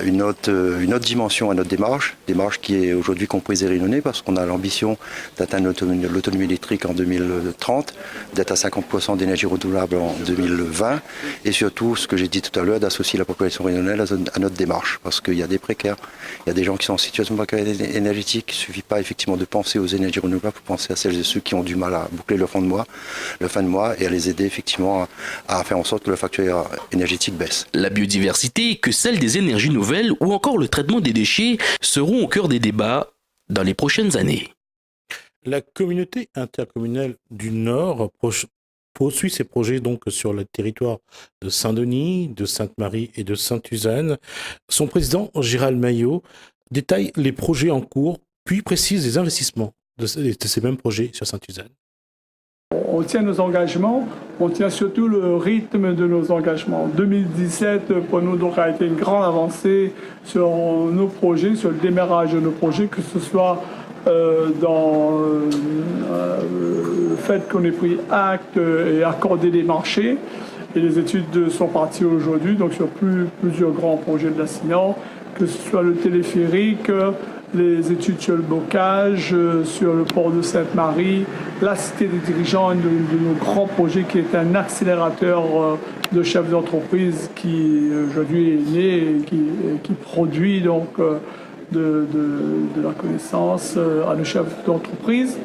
[SPEAKER 5] une autre dimension à notre démarche qui est aujourd'hui comprise et réunionnée parce qu'on a l'ambition d'atteindre l'autonomie électrique en 2030, d'être à 50% d'énergie renouvelable en 2020 et surtout, ce que j'ai dit tout à l'heure, d'associer la population réunionnelle à notre démarche parce qu'il y a des précaires, il y a des gens qui sont en situation de précarité énergétique, il ne suffit pas effectivement de penser aux énergies renouvelables, il faut penser à celles et ceux qui ont du mal à boucler leur fin de mois et à les aider effectivement à faire en sorte que la facture énergétique baisse.
[SPEAKER 3] La biodiversité, que celle des énergies nouvelles ou encore le traitement des déchets seront au cœur des débats dans les prochaines années.
[SPEAKER 1] La communauté intercommunale du Nord poursuit ses projets donc sur le territoire de Saint-Denis, de Sainte-Marie et de Sainte-Suzanne. Son président, Gérald Maillot, détaille les projets en cours, puis précise les investissements de ces mêmes projets sur Sainte-Suzanne.
[SPEAKER 6] On tient nos engagements, on tient surtout le rythme de nos engagements. 2017, pour nous, donc, a été une grande avancée sur nos projets, sur le démarrage de nos projets, que ce soit dans le fait qu'on ait pris acte et accordé des marchés. Et les études sont parties aujourd'hui, donc sur plusieurs grands projets de la SINAN, que ce soit le téléphérique, les études sur le bocage, sur le port de Sainte-Marie, la cité des dirigeants, un de nos grands projets qui est un accélérateur de chefs d'entreprise qui aujourd'hui est né et qui produit donc de la connaissance à nos chefs d'entreprise.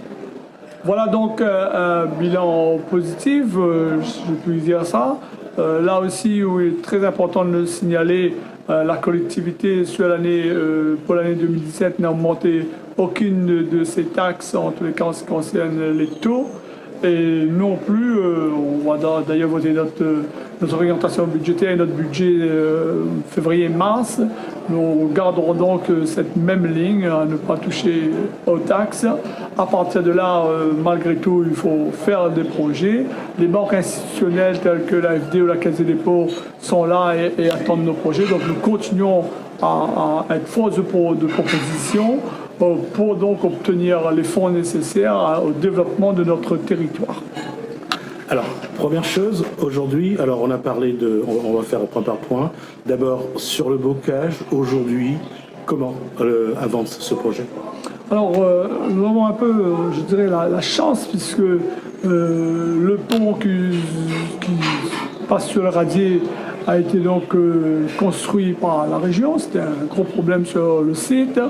[SPEAKER 6] Voilà donc un bilan positif, je peux dire ça. Là aussi, où il est très important de le signaler, la collectivité sur pour l'année 2017 n'a augmenté aucune de ses taxes, en tous les cas en ce qui concerne les taux. Et non plus, on va d'ailleurs voter notre orientation budgétaire et notre budget février-mars. Nous garderons donc cette même ligne à ne pas toucher aux taxes. À partir de là, malgré tout, il faut faire des projets. Les banques institutionnelles telles que l'AFD ou la Caisse des dépôts sont là et attendent nos projets. Donc nous continuons à être force de proposition pour donc obtenir les fonds nécessaires au développement de notre territoire.
[SPEAKER 1] Alors, première chose, aujourd'hui, alors on a parlé on va faire point par point. D'abord, sur le bocage, aujourd'hui, comment avance ce projet?
[SPEAKER 6] Alors, nous avons un peu, je dirais, la chance, puisque le pont qui passe sur le radier a été donc construit par la région. C'était un gros problème sur le site.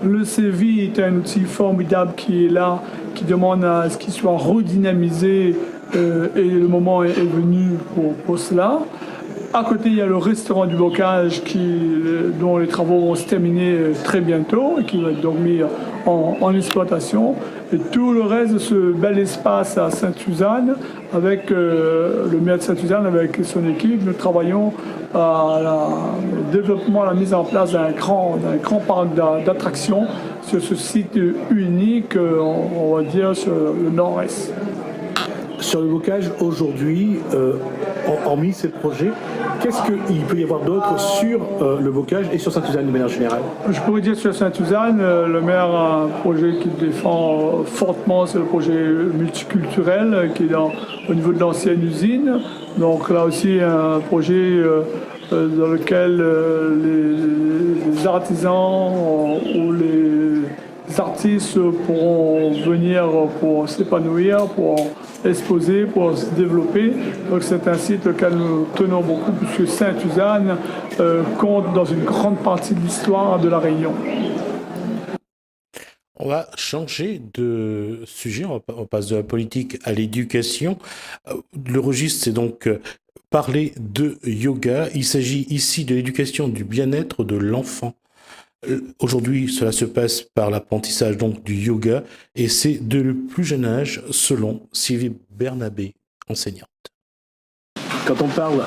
[SPEAKER 6] Le CEVI est un outil formidable qui est là, qui demande à ce qu'il soit redynamisé et le moment est venu pour cela. À côté, il y a le restaurant du bocage dont les travaux vont se terminer très bientôt et qui va être donc mis en exploitation. Et tout le reste de ce bel espace à Sainte-Suzanne, avec le maire de Sainte-Suzanne, avec son équipe, nous travaillons au développement, à la mise en place d'un grand parc d'attractions sur ce site unique, on va dire, sur le nord-est.
[SPEAKER 1] Sur le bocage, aujourd'hui, hormis ces projets, qu'est-ce qu'il peut y avoir d'autre sur le bocage et sur Sainte-Suzanne de manière générale?
[SPEAKER 6] Je pourrais dire sur Sainte-Suzanne, le maire a un projet qu'il défend fortement, c'est le projet multiculturel qui est au niveau de l'ancienne usine. Donc là aussi, un projet dans lequel les artisans ou les artistes pourront venir pour s'épanouir, pour exposer, pour se développer. Donc c'est un site auquel nous tenons beaucoup puisque Sainte-Suzanne compte dans une grande partie de l'histoire de la Réunion.
[SPEAKER 1] On va changer de sujet, on passe de la politique à l'éducation. Le registre, c'est donc parler de yoga. Il s'agit ici de l'éducation du bien-être de l'enfant. Aujourd'hui, cela se passe par l'apprentissage donc du yoga et c'est de le plus jeune âge, selon Sylvie Bernabé, enseignante.
[SPEAKER 7] Quand on parle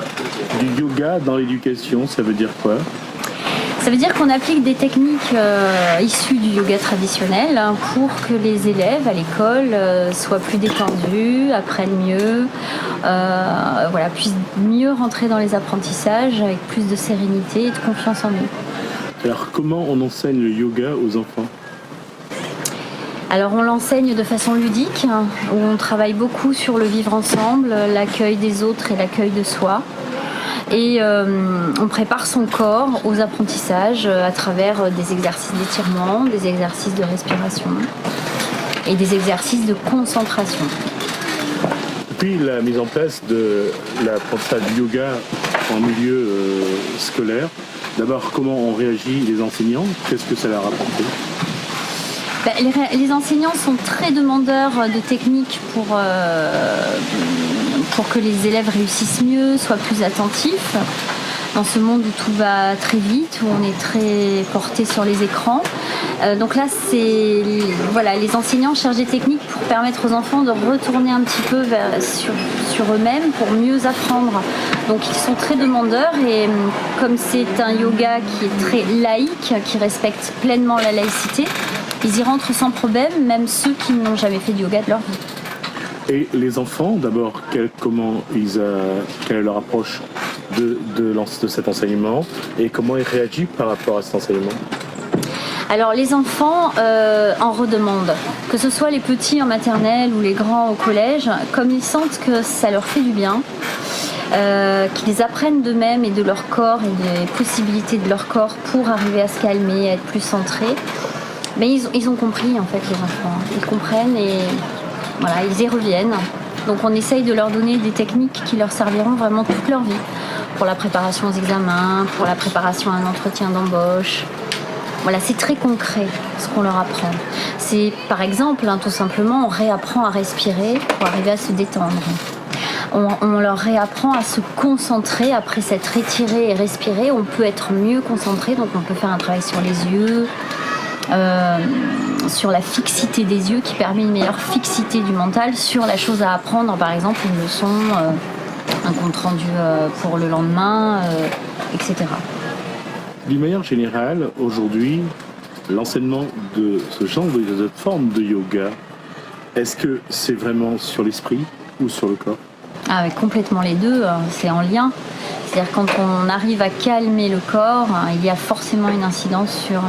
[SPEAKER 7] du yoga dans l'éducation, ça veut dire quoi?
[SPEAKER 8] Ça veut dire qu'on applique des techniques issues du yoga traditionnel pour que les élèves à l'école soient plus détendus, apprennent mieux, puissent mieux rentrer dans les apprentissages avec plus de sérénité et de confiance en eux.
[SPEAKER 7] Alors comment on enseigne le yoga aux enfants?
[SPEAKER 8] Alors on l'enseigne de façon ludique, où on travaille beaucoup sur le vivre ensemble, l'accueil des autres et l'accueil de soi. Et on prépare son corps aux apprentissages à travers des exercices d'étirement, des exercices de respiration et des exercices de concentration.
[SPEAKER 7] Depuis la mise en place de l'apprentissage du yoga en milieu scolaire, d'abord comment on réagit les enseignants? Qu'est-ce que ça leur a apporté?
[SPEAKER 8] Les enseignants sont très demandeurs de techniques pour que les élèves réussissent mieux, soient plus attentifs. Dans ce monde où tout va très vite, où on est très porté sur les écrans. Donc là, les enseignants cherchent des techniques pour permettre aux enfants de retourner un petit peu sur eux-mêmes pour mieux apprendre. Donc ils sont très demandeurs et comme c'est un yoga qui est très laïque, qui respecte pleinement la laïcité, ils y rentrent sans problème, même ceux qui n'ont jamais fait de yoga de leur vie.
[SPEAKER 7] Et les enfants, d'abord, quelle est leur approche de cet enseignement et comment ils réagissent par rapport à cet enseignement?
[SPEAKER 8] Alors les enfants en redemandent, que ce soit les petits en maternelle ou les grands au collège, comme ils sentent que ça leur fait du bien, qu'ils apprennent d'eux-mêmes et de leur corps et des possibilités de leur corps pour arriver à se calmer, à être plus centrés. Mais ils ont compris en fait les enfants, ils comprennent et voilà, ils y reviennent. Donc on essaye de leur donner des techniques qui leur serviront vraiment toute leur vie, pour la préparation aux examens, pour la préparation à un entretien d'embauche. Voilà, c'est très concret ce qu'on leur apprend. C'est par exemple, tout simplement, on réapprend à respirer pour arriver à se détendre. On leur réapprend à se concentrer après s'être étiré et respiré. On peut être mieux concentré, donc on peut faire un travail sur les yeux, sur la fixité des yeux qui permet une meilleure fixité du mental sur la chose à apprendre, par exemple une leçon, un compte rendu pour le lendemain, etc.
[SPEAKER 7] D'une manière générale, aujourd'hui, l'enseignement de ce genre de forme de yoga, est-ce que c'est vraiment sur l'esprit ou sur le corps?
[SPEAKER 8] Ah, mais complètement les deux, c'est en lien. C'est-à-dire quand on arrive à calmer le corps, il y a forcément une incidence sur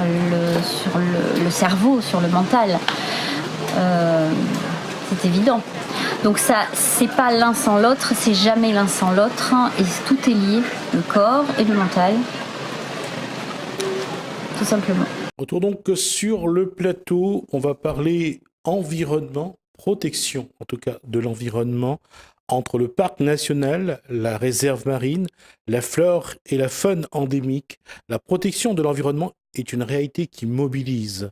[SPEAKER 8] le cerveau, sur le mental. C'est évident. Donc ça, c'est pas l'un sans l'autre, c'est jamais l'un sans l'autre, et tout est lié, le corps et le mental, tout simplement.
[SPEAKER 1] Retour donc sur le plateau, on va parler environnement, protection en tout cas de l'environnement, entre le parc national, la réserve marine, la flore et la faune endémique. La protection de l'environnement est une réalité qui mobilise,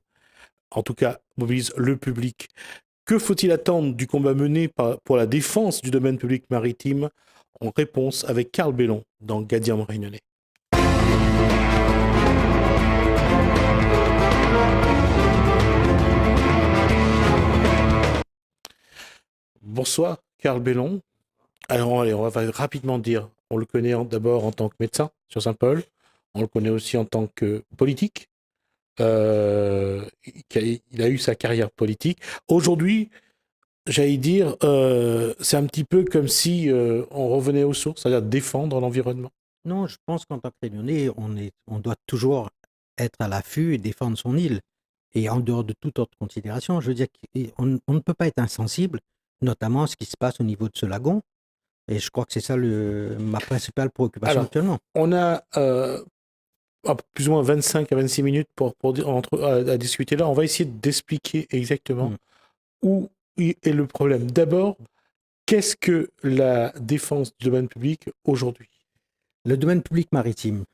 [SPEAKER 1] en tout cas mobilise le public. Que faut-il attendre du combat mené pour la défense du domaine public maritime? En réponse avec Carl Bellon dans Gadiam Réunionnais. Bonsoir Carl Bellon. Alors allez, on va rapidement dire, on le connaît d'abord en tant que médecin sur Saint-Paul, on le connaît aussi en tant que politique, il a eu sa carrière politique. Aujourd'hui, j'allais dire, c'est un petit peu comme si on revenait aux sources, c'est-à-dire défendre l'environnement.
[SPEAKER 9] Non, je pense qu'en tant que Réunionnais, on doit toujours être à l'affût et défendre son île. Et en dehors de toute autre considération, je veux dire qu'on ne peut pas être insensible, notamment à ce qui se passe au niveau de ce lagon. Et je crois que c'est ça ma principale préoccupation
[SPEAKER 1] Alors,
[SPEAKER 9] actuellement.
[SPEAKER 1] On a plus ou moins 25 à 26 minutes à discuter là. On va essayer d'expliquer exactement où est le problème. D'abord, qu'est-ce que la défense du domaine public aujourd'hui?
[SPEAKER 9] Le domaine public maritime,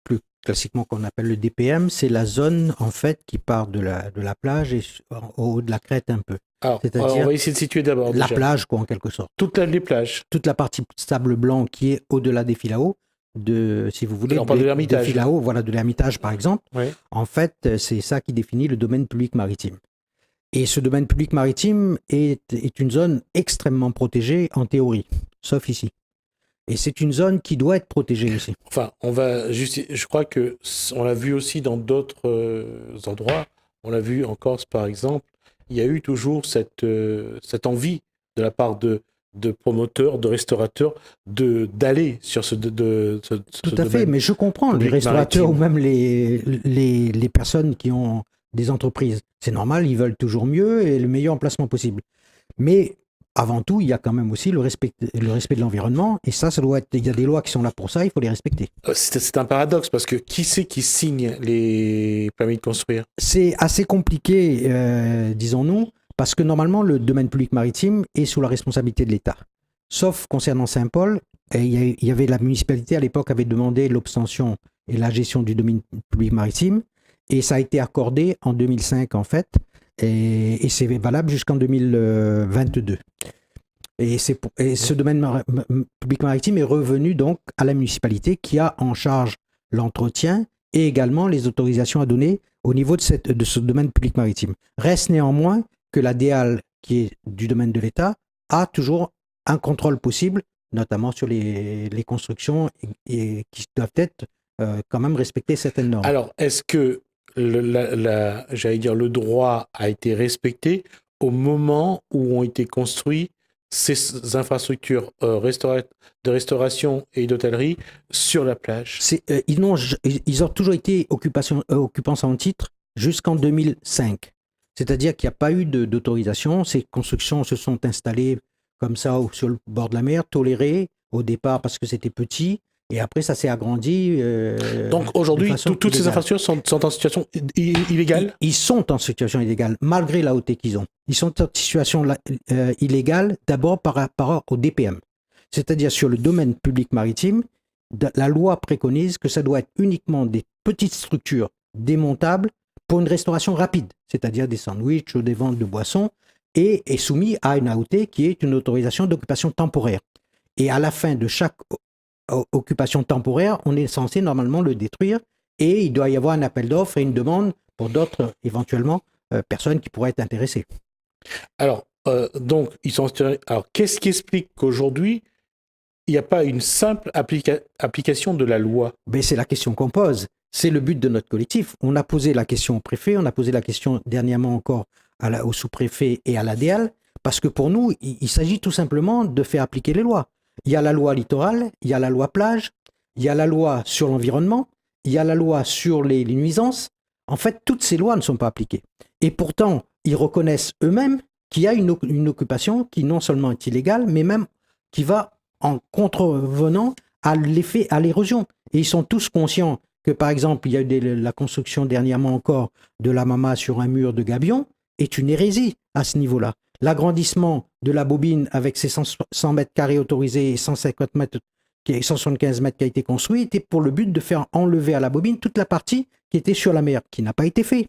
[SPEAKER 9] plus classiquement qu'on appelle le DPM, c'est la zone en fait qui part de la plage et au haut de la crête un peu.
[SPEAKER 1] Alors,
[SPEAKER 9] C'est-à-dire
[SPEAKER 1] on va essayer de situer d'abord.
[SPEAKER 9] la
[SPEAKER 1] déjà.
[SPEAKER 9] plage, quoi, en quelque sorte.
[SPEAKER 1] Toutes les plages.
[SPEAKER 9] Toute la partie sable blanc qui est au-delà des filaos, si vous voulez,
[SPEAKER 1] On parle de l'Ermitage.
[SPEAKER 9] filaos, voilà, de l'Ermitage par exemple.
[SPEAKER 1] Ouais.
[SPEAKER 9] En fait, c'est ça qui définit le domaine public maritime. Et ce domaine public maritime est une zone extrêmement protégée en théorie, sauf ici. Et c'est une zone qui doit être protégée aussi.
[SPEAKER 1] Enfin, je crois que on l'a vu aussi dans d'autres endroits. On l'a vu en Corse, par exemple. Il y a eu toujours cette envie de la part de promoteurs, de restaurateurs, d'aller sur ce
[SPEAKER 9] Tout à fait, mais je comprends les restaurateurs
[SPEAKER 1] maritime.
[SPEAKER 9] ou même les personnes qui ont des entreprises. C'est normal, ils veulent toujours mieux et le meilleur emplacement possible. Mais avant tout, il y a quand même aussi le respect de l'environnement. Et ça doit être. Il y a des lois qui sont là pour ça, il faut les respecter.
[SPEAKER 1] C'est un paradoxe parce que qui c'est qui signe les permis de construire?
[SPEAKER 9] C'est assez compliqué, disons-nous, parce que normalement, le domaine public maritime est sous la responsabilité de l'État. Sauf concernant Saint-Paul, il y avait la municipalité à l'époque avait demandé l'obtention et la gestion du domaine public maritime. Et ça a été accordé en 2005, en fait. Et c'est valable jusqu'en 2022. Et ce domaine public maritime est revenu donc à la municipalité qui a en charge l'entretien et également les autorisations à donner au niveau de ce domaine public maritime. Reste néanmoins que la DEAL, qui est du domaine de l'État, a toujours un contrôle possible, notamment sur les constructions et qui doivent être quand même respecter certaines normes.
[SPEAKER 1] Alors, est-ce que j'allais dire, le droit a été respecté au moment où ont été construits ces infrastructures de restauration et d'hôtellerie sur la plage?
[SPEAKER 9] Ils ont toujours été occupants sans titre jusqu'en 2005. C'est-à-dire qu'il n'y a pas eu d'autorisation. Ces constructions se sont installées comme ça sur le bord de la mer, tolérées au départ parce que c'était petit. Et après, ça s'est agrandi.
[SPEAKER 1] Donc aujourd'hui, toutes ces infrastructures sont en situation illégale?
[SPEAKER 9] Ils sont en situation illégale, malgré la hauteur qu'ils ont. Ils sont en situation illégale d'abord par rapport au DPM. C'est-à-dire sur le domaine public maritime, la loi préconise que ça doit être uniquement des petites structures démontables pour une restauration rapide, c'est-à-dire des sandwichs ou des ventes de boissons, et est soumis à une AOT qui est une autorisation d'occupation temporaire. Et à la fin de chaque occupation temporaire, on est censé normalement le détruire et il doit y avoir un appel d'offres et une demande pour d'autres, éventuellement, personnes qui pourraient être intéressées.
[SPEAKER 1] Alors, donc, alors, qu'est-ce qui explique qu'aujourd'hui, il n'y a pas une simple application de la loi?
[SPEAKER 9] Ben, c'est la question qu'on pose. C'est le but de notre collectif. On a posé la question au préfet, on a posé la question dernièrement encore au sous-préfet et à la DEAL, parce que pour nous, il s'agit tout simplement de faire appliquer les lois. Il y a la loi littorale, il y a la loi plage, il y a la loi sur l'environnement, il y a la loi sur les nuisances. En fait, toutes ces lois ne sont pas appliquées. Et pourtant, ils reconnaissent eux-mêmes qu'il y a une occupation qui non seulement est illégale, mais même qui va en contrevenant à l'érosion. Et ils sont tous conscients que, par exemple, il y a eu la construction dernièrement encore de la Mama sur un mur de gabion est une hérésie à ce niveau-là. L'agrandissement de la bobine avec ses 100 mètres carrés autorisés et 150 mètres, 175 mètres qui a été construit était pour le but de faire enlever à la bobine toute la partie qui était sur la mer, qui n'a pas été fait.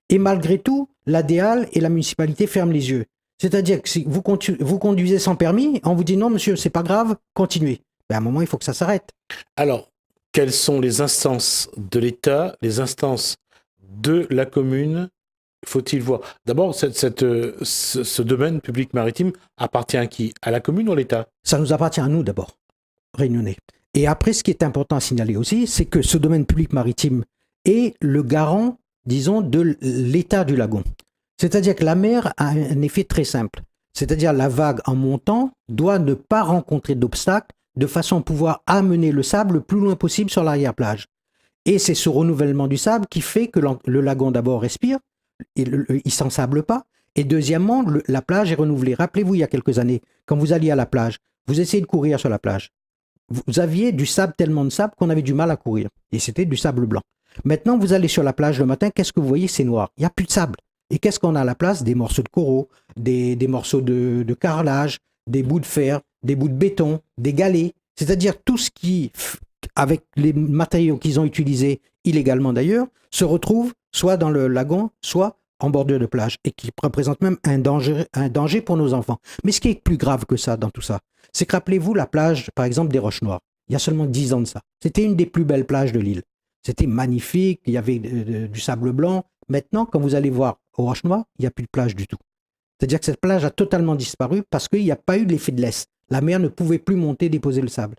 [SPEAKER 9] Et malgré tout, la DEAL et la municipalité ferment les yeux. C'est-à-dire que si vous conduisez sans permis, on vous dit non monsieur, c'est pas grave, continuez. Ben à un moment, il faut que ça s'arrête.
[SPEAKER 1] Alors, quelles sont les instances de l'État, les instances de la commune? Faut-il voir? D'abord, ce domaine public maritime appartient à qui? À la commune ou à l'État?
[SPEAKER 9] Ça nous appartient à nous d'abord, Réunionnais. Et après, ce qui est important à signaler aussi, c'est que ce domaine public maritime est le garant, disons, de l'état du lagon. C'est-à-dire que la mer a un effet très simple. c'est-à-dire la vague en montant, doit ne pas rencontrer d'obstacles de façon à pouvoir amener le sable le plus loin possible sur l'arrière-plage. Et c'est ce renouvellement du sable qui fait que le lagon d'abord respire, et il ne s'ensable pas, et deuxièmement, la plage est renouvelée. Rappelez-vous, il y a quelques années, quand vous alliez à la plage, vous essayez de courir sur la plage. Vous aviez du sable, tellement de sable qu'on avait du mal à courir. Et c'était du sable blanc. Maintenant, vous allez sur la plage le matin, qu'est-ce que vous voyez? C'est noir. Il n'y a plus de sable. Et qu'est-ce qu'on a à la place? Des morceaux de coraux, des morceaux de carrelage, des bouts de fer, des bouts de béton, des galets. C'est-à-dire tout ce qui, avec les matériaux qu'ils ont utilisés illégalement d'ailleurs, se retrouve soit dans le lagon, soit en bordure de plage, et qui représente même un danger pour nos enfants. Mais ce qui est plus grave que ça dans tout ça, c'est que rappelez-vous la plage, par exemple, des Roches Noires. Il y a seulement 10 ans de ça. C'était une des plus belles plages de l'île. C'était magnifique, il y avait du sable blanc. Maintenant, quand vous allez voir aux Roches Noires, il n'y a plus de plage du tout. C'est-à-dire que cette plage a totalement disparu parce qu'il n'y a pas eu l'effet de laisse. La mer ne pouvait plus monter, déposer le sable.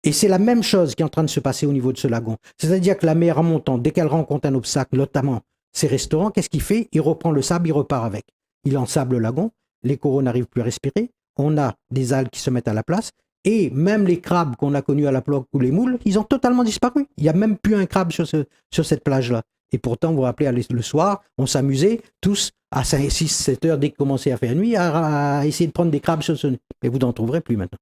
[SPEAKER 9] Et c'est la même chose qui est en train de se passer au niveau de ce lagon. C'est-à-dire que la mer en montant, dès qu'elle rencontre un obstacle, notamment ces restaurants, qu'est-ce qu'il fait? Il reprend le sable, il repart avec. Il ensable le lagon, les coraux n'arrivent plus à respirer, on a des algues qui se mettent à la place, et même les crabes qu'on a connus à la plaque ou les moules, ils ont totalement disparu. Il n'y a même plus un crabe sur cette plage-là. Et pourtant, vous vous rappelez, le soir, on s'amusait tous à 5, 6, 7 heures, dès qu'il commençait à faire nuit, à essayer de prendre des crabes sur ce nid. Et vous n'en trouverez plus maintenant.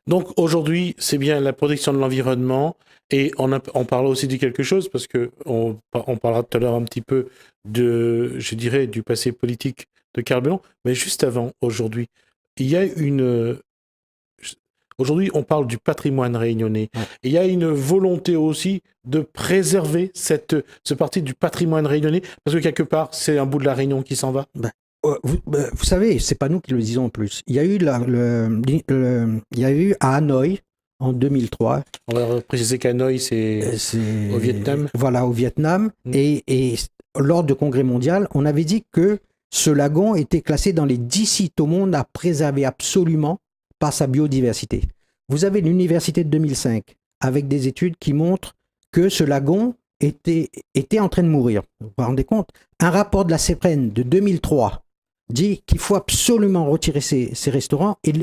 [SPEAKER 1] Donc aujourd'hui, c'est bien la protection de l'environnement, et on parle aussi de quelque chose, parce que on parlera tout à l'heure un petit peu je dirais, du passé politique de Karl Belon, mais juste avant, aujourd'hui, il y a aujourd'hui, on parle du patrimoine réunionnais. Ouais. Il y a une volonté aussi de préserver ce parti du patrimoine réunionnais, parce que quelque part, c'est un bout de la Réunion qui s'en va.
[SPEAKER 9] Vous savez, c'est pas nous qui le disons en plus. Il y a eu, il y a eu à Hanoï, en 2003.
[SPEAKER 1] On va préciser qu'Hanoï, c'est au Vietnam.
[SPEAKER 9] Voilà, au Vietnam. Et lors du congrès mondial, on avait dit que ce lagon était classé dans les 10 sites au monde à préserver absolument par sa biodiversité. Vous avez l'université de 2005 avec des études qui montrent que ce lagon était en train de mourir. Vous vous rendez compte? Un rapport de la CEPREN de 2003 dit qu'il faut absolument retirer ces restaurants et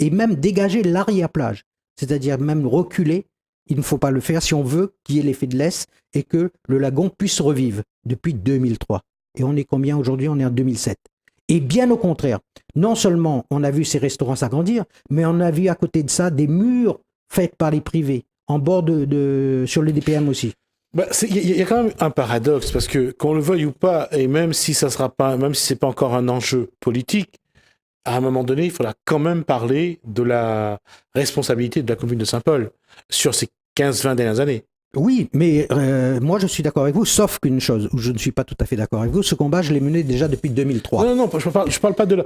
[SPEAKER 9] même dégager l'arrière-plage, c'est-à-dire même reculer. Il ne faut pas le faire si on veut qu'il y ait l'effet de laisse et que le lagon puisse revivre depuis 2003. Et on est combien aujourd'hui? On est en 2007. Et bien au contraire, non seulement on a vu ces restaurants s'agrandir, mais on a vu à côté de ça des murs faits par les privés, en bord sur le DPM aussi.
[SPEAKER 1] Il y a quand même un paradoxe, parce que qu'on le veuille ou pas, et même si c'est pas encore un enjeu politique, à un moment donné, il faudra quand même parler de la responsabilité de la commune de Saint-Paul sur ces 15-20 dernières années.
[SPEAKER 9] Oui, mais moi je suis d'accord avec vous, sauf qu'une chose où je ne suis pas tout à fait d'accord avec vous, ce combat je l'ai mené déjà depuis 2003.
[SPEAKER 1] Non, je parle pas de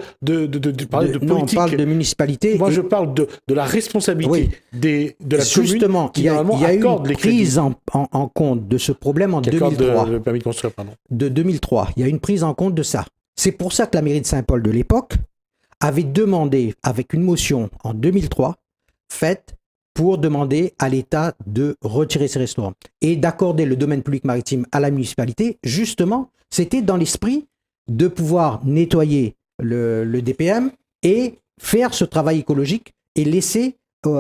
[SPEAKER 1] politique.
[SPEAKER 9] Non, on parle de municipalité.
[SPEAKER 1] Moi je parle de la responsabilité de la
[SPEAKER 9] Justement,
[SPEAKER 1] commune qui normalement accorde les crédits.
[SPEAKER 9] Justement, il y a eu une prise en compte de ce problème en 2003.
[SPEAKER 1] Le permis de construire, pardon.
[SPEAKER 9] De 2003, il y a eu une prise en compte de ça. C'est pour ça que la mairie de Saint-Paul de l'époque avait demandé, avec une motion en 2003, faite pour demander à l'État de retirer ces restaurants et d'accorder le domaine public maritime à la municipalité. Justement, c'était dans l'esprit de pouvoir nettoyer le DPM et faire ce travail écologique et laisser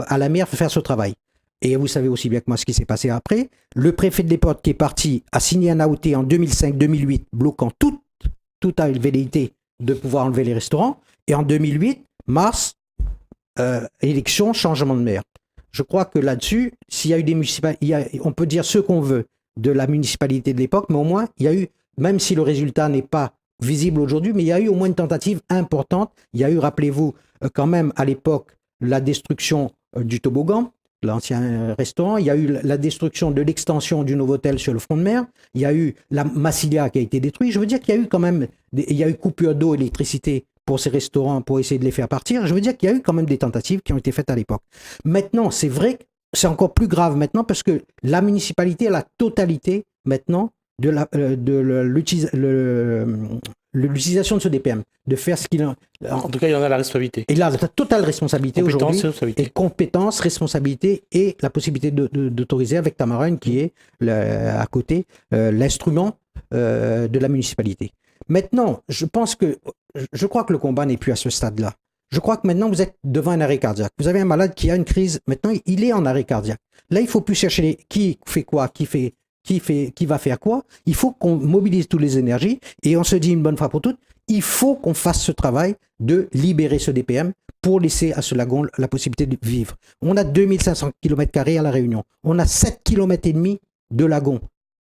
[SPEAKER 9] à la mer faire ce travail. Et vous savez aussi bien que moi ce qui s'est passé après. Le préfet de l'époque qui est parti a signé un AOT en 2005-2008 bloquant toute velléité de pouvoir enlever les restaurants. Et en 2008, mars, élection, changement de maire. Je crois que là-dessus, s'il y a eu des municipalités, on peut dire ce qu'on veut de la municipalité de l'époque, mais au moins, il y a eu, même si le résultat n'est pas visible aujourd'hui, mais il y a eu au moins une tentative importante. Il y a eu, rappelez-vous, quand même à l'époque, la destruction du toboggan, l'ancien restaurant. Il y a eu la destruction de l'extension du Novotel sur le front de mer. Il y a eu la Massilia qui a été détruite. Je veux dire qu'il y a eu quand même, il y a eu coupure d'eau et d'électricité pour ces restaurants, pour essayer de les faire partir. Je veux dire qu'il y a eu quand même des tentatives qui ont été faites à l'époque. Maintenant, c'est vrai que c'est encore plus grave maintenant parce que la municipalité a la totalité maintenant de l'utilisation de ce DPM, de faire ce qu'il a.
[SPEAKER 1] En tout cas, il en a la responsabilité.
[SPEAKER 9] Il a la totale responsabilité aujourd'hui. Et compétence, responsabilité et la possibilité d'autoriser avec Tamarin qui est à côté l'instrument de la municipalité. Maintenant, je pense que je crois que le combat n'est plus à ce stade-là. Je crois que maintenant, vous êtes devant un arrêt cardiaque. Vous avez un malade qui a une crise. Maintenant, il est en arrêt cardiaque. Là, il ne faut plus chercher qui fait quoi, qui va faire quoi. Il faut qu'on mobilise toutes les énergies et on se dit une bonne fois pour toutes, il faut qu'on fasse ce travail de libérer ce DPM pour laisser à ce lagon la possibilité de vivre. On a 2500 km² à La Réunion. On a 7,5 km de lagon.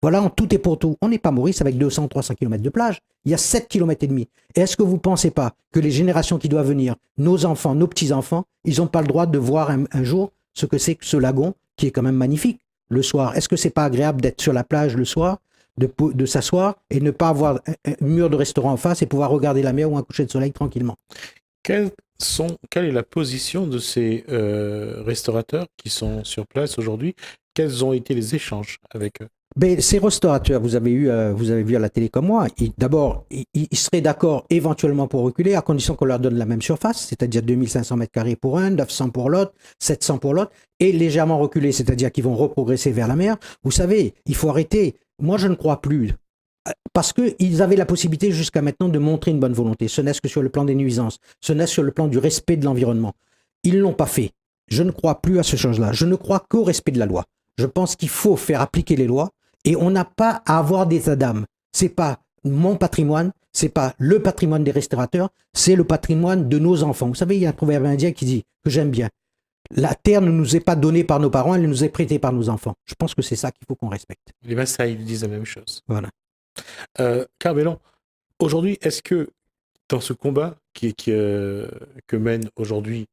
[SPEAKER 9] Voilà, en tout et pour tout. On n'est pas Maurice avec 200-300 km de plage. Il y a 7,5 km. Et est-ce que vous ne pensez pas que les générations qui doivent venir, nos enfants, nos petits-enfants, ils n'ont pas le droit de voir un jour ce que c'est que ce lagon qui est quand même magnifique le soir? Est-ce que c'est pas agréable d'être sur la plage le soir, de s'asseoir et ne pas avoir un mur de restaurant en face et pouvoir regarder la mer ou un coucher de soleil tranquillement?
[SPEAKER 1] Quelle est la position de ces restaurateurs qui sont sur place aujourd'hui? Quels ont été les échanges avec eux?
[SPEAKER 9] Ben, ces restaurateurs, vous avez vu à la télé comme moi, d'abord, ils seraient d'accord éventuellement pour reculer à condition qu'on leur donne la même surface, c'est-à-dire 2500 m² pour un, 900 pour l'autre, 700 pour l'autre, et légèrement reculer, c'est-à-dire qu'ils vont reprogresser vers la mer. Vous savez, il faut arrêter. Moi, je ne crois plus. Parce qu'ils avaient la possibilité jusqu'à maintenant de montrer une bonne volonté. Ce n'est que sur le plan des nuisances, ce n'est sur le plan du respect de l'environnement. Ils ne l'ont pas fait. Je ne crois plus à ce chose-là. Je ne crois qu'au respect de la loi. Je pense qu'il faut faire appliquer les lois et on n'a pas à avoir des états d'âme. C'est pas mon patrimoine, c'est pas le patrimoine des restaurateurs, c'est le patrimoine de nos enfants. Vous savez, il y a un proverbe indien qui dit, que j'aime bien, la terre ne nous est pas donnée par nos parents, elle nous est prêtée par nos enfants. Je pense que c'est ça qu'il faut qu'on respecte.
[SPEAKER 1] Les Maasai disent la même chose.
[SPEAKER 9] Voilà.
[SPEAKER 1] Carbellon, aujourd'hui, est-ce que dans ce combat que mène aujourd'hui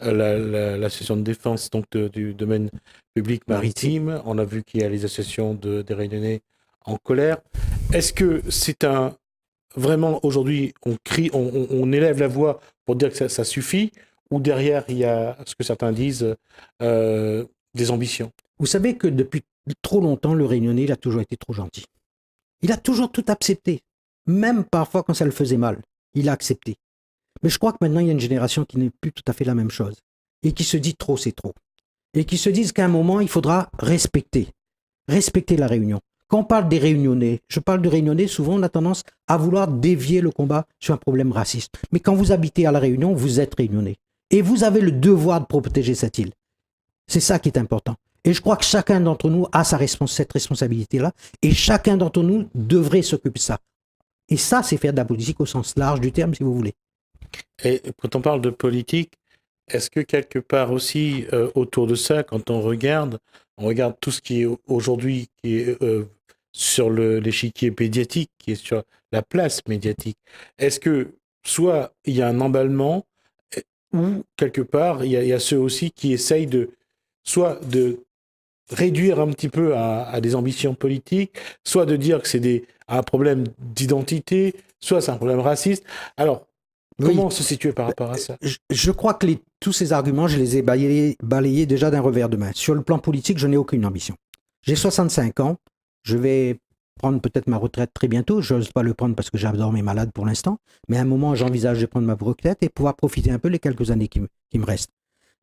[SPEAKER 1] l'association de défense donc du domaine public maritime, on a vu qu'il y a les associations des Réunionnais en colère, est-ce que c'est vraiment aujourd'hui on crie, on élève la voix pour dire que ça suffit, ou derrière il y a ce que certains disent des ambitions?
[SPEAKER 9] Vous savez que depuis trop longtemps, le Réunionnais, il a toujours été trop gentil. Il a toujours tout accepté. Même parfois quand ça le faisait mal, il a accepté. Mais je crois que maintenant, il y a une génération qui n'est plus tout à fait la même chose. Et qui se dit trop, c'est trop. Et qui se disent qu'à un moment, il faudra respecter la Réunion. Quand on parle des Réunionnais, je parle de Réunionnais, souvent on a tendance à vouloir dévier le combat sur un problème raciste. Mais quand vous habitez à La Réunion, vous êtes Réunionnais. Et vous avez le devoir de protéger cette île. C'est ça qui est important. Et je crois que chacun d'entre nous a cette responsabilité-là. Et chacun d'entre nous devrait s'occuper de ça. Et ça, c'est faire de la politique au sens large du terme, si vous voulez.
[SPEAKER 1] Et quand on parle de politique, est-ce que quelque part aussi, autour de ça, quand on regarde tout ce qui est aujourd'hui, qui est sur l'échiquier médiatique, qui est sur la place médiatique, est-ce que soit il y a un emballement, ou quelque part, il y a ceux aussi qui essayent soit de réduire un petit peu à des ambitions politiques, soit de dire que c'est un problème d'identité, soit c'est un problème raciste. Alors, comment se situer par rapport à ça?
[SPEAKER 9] Je crois que tous ces arguments, je les ai balayés déjà d'un revers de main. Sur le plan politique, je n'ai aucune ambition. J'ai 65 ans, je vais prendre peut-être ma retraite très bientôt, je n'ose pas le prendre parce que j'adore mes malades pour l'instant, mais à un moment, j'envisage de prendre ma retraite et pouvoir profiter un peu les quelques années qui me restent.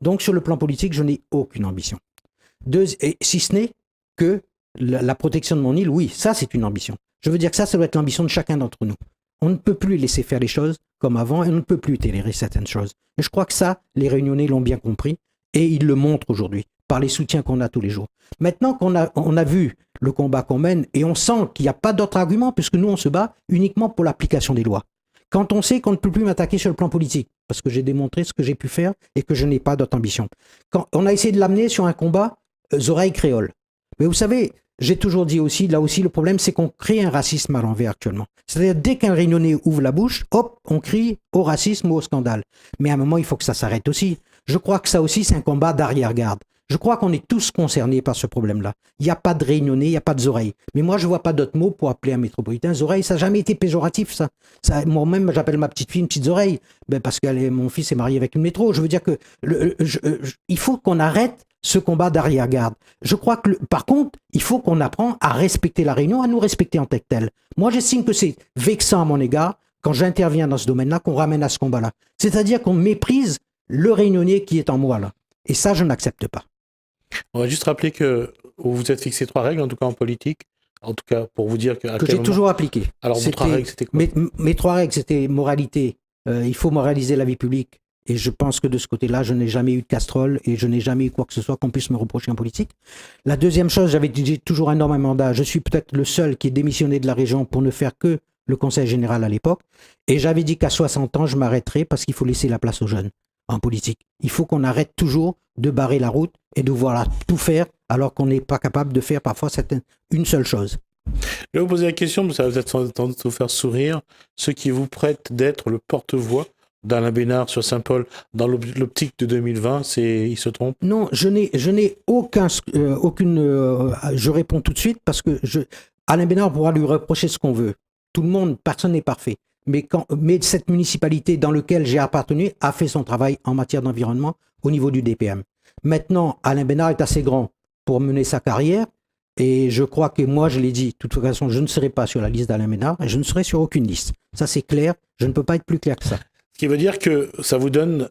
[SPEAKER 9] Donc sur le plan politique, je n'ai aucune ambition. Et si ce n'est que la protection de mon île, oui, ça c'est une ambition. Je veux dire que ça doit être l'ambition de chacun d'entre nous. On ne peut plus laisser faire les choses comme avant et on ne peut plus tolérer certaines choses. Et je crois que ça, les Réunionnais l'ont bien compris et ils le montrent aujourd'hui par les soutiens qu'on a tous les jours. Maintenant qu'on a vu le combat qu'on mène et on sent qu'il n'y a pas d'autre argument puisque nous on se bat uniquement pour l'application des lois. Quand on sait qu'on ne peut plus m'attaquer sur le plan politique parce que j'ai démontré ce que j'ai pu faire et que je n'ai pas d'autre ambition. Quand on a essayé de l'amener sur un combat oreilles créoles. Mais vous savez, j'ai toujours dit aussi, là aussi le problème c'est qu'on crée un racisme à l'envers actuellement. C'est-à-dire dès qu'un Réunionnais ouvre la bouche, hop, on crie au racisme ou au scandale. Mais à un moment, il faut que ça s'arrête aussi. Je crois que ça aussi c'est un combat d'arrière-garde. Je crois qu'on est tous concernés par ce problème-là. Il n'y a pas de Réunionnais, il n'y a pas de oreilles. Mais moi, je ne vois pas d'autres mots pour appeler un métropolitain oreilles. Ça n'a jamais été péjoratif, ça. Moi-même, j'appelle ma petite fille une petite oreille, parce que mon fils est marié avec une métro. Je veux dire que il faut qu'on arrête ce combat d'arrière-garde. Je crois que, par contre, il faut qu'on apprenne à respecter la Réunion, à nous respecter en tant que tel. Moi, j'estime que c'est vexant à mon égard, quand j'interviens dans ce domaine-là, qu'on ramène à ce combat-là. C'est-à-dire qu'on méprise le Réunionnais qui est en moi, là. Et ça, je n'accepte pas.
[SPEAKER 1] On va juste rappeler que vous vous êtes fixé 3 règles, en tout cas en politique. En tout cas, pour vous dire
[SPEAKER 9] que j'ai toujours appliqué.
[SPEAKER 1] Alors, vos 3 règles, c'était quoi?
[SPEAKER 9] Mes 3 règles, c'était moralité. Il faut moraliser la vie publique. Et je pense que de ce côté-là, je n'ai jamais eu de casserole et je n'ai jamais eu quoi que ce soit qu'on puisse me reprocher en politique. La deuxième chose, j'ai toujours un énorme mandat. Je suis peut-être le seul qui est démissionné de la région pour ne faire que le conseil général à l'époque. Et j'avais dit qu'à 60 ans, je m'arrêterais parce qu'il faut laisser la place aux jeunes en politique. Il faut qu'on arrête toujours de barrer la route et de vouloir tout faire alors qu'on n'est pas capable de faire parfois une seule chose.
[SPEAKER 1] Je vais vous poser la question, mais ça va peut-être vous faire sourire. Ceux qui vous prêtent d'être le porte-voix d'Alain Bénard sur Saint-Paul dans l'optique de 2020, ils se trompent? Non,
[SPEAKER 9] je n'ai aucune... je réponds tout de suite parce que Alain Bénard pourra lui reprocher ce qu'on veut. Tout le monde, personne n'est parfait. Mais cette municipalité dans laquelle j'ai appartenu a fait son travail en matière d'environnement au niveau du DPM. Maintenant, Alain Bénard est assez grand pour mener sa carrière et je crois que moi, je l'ai dit, de toute façon, je ne serai pas sur la liste d'Alain Bénard et je ne serai sur aucune liste. Ça, c'est clair. Je ne peux pas être plus clair que ça.
[SPEAKER 1] Ce qui veut dire que ça vous donne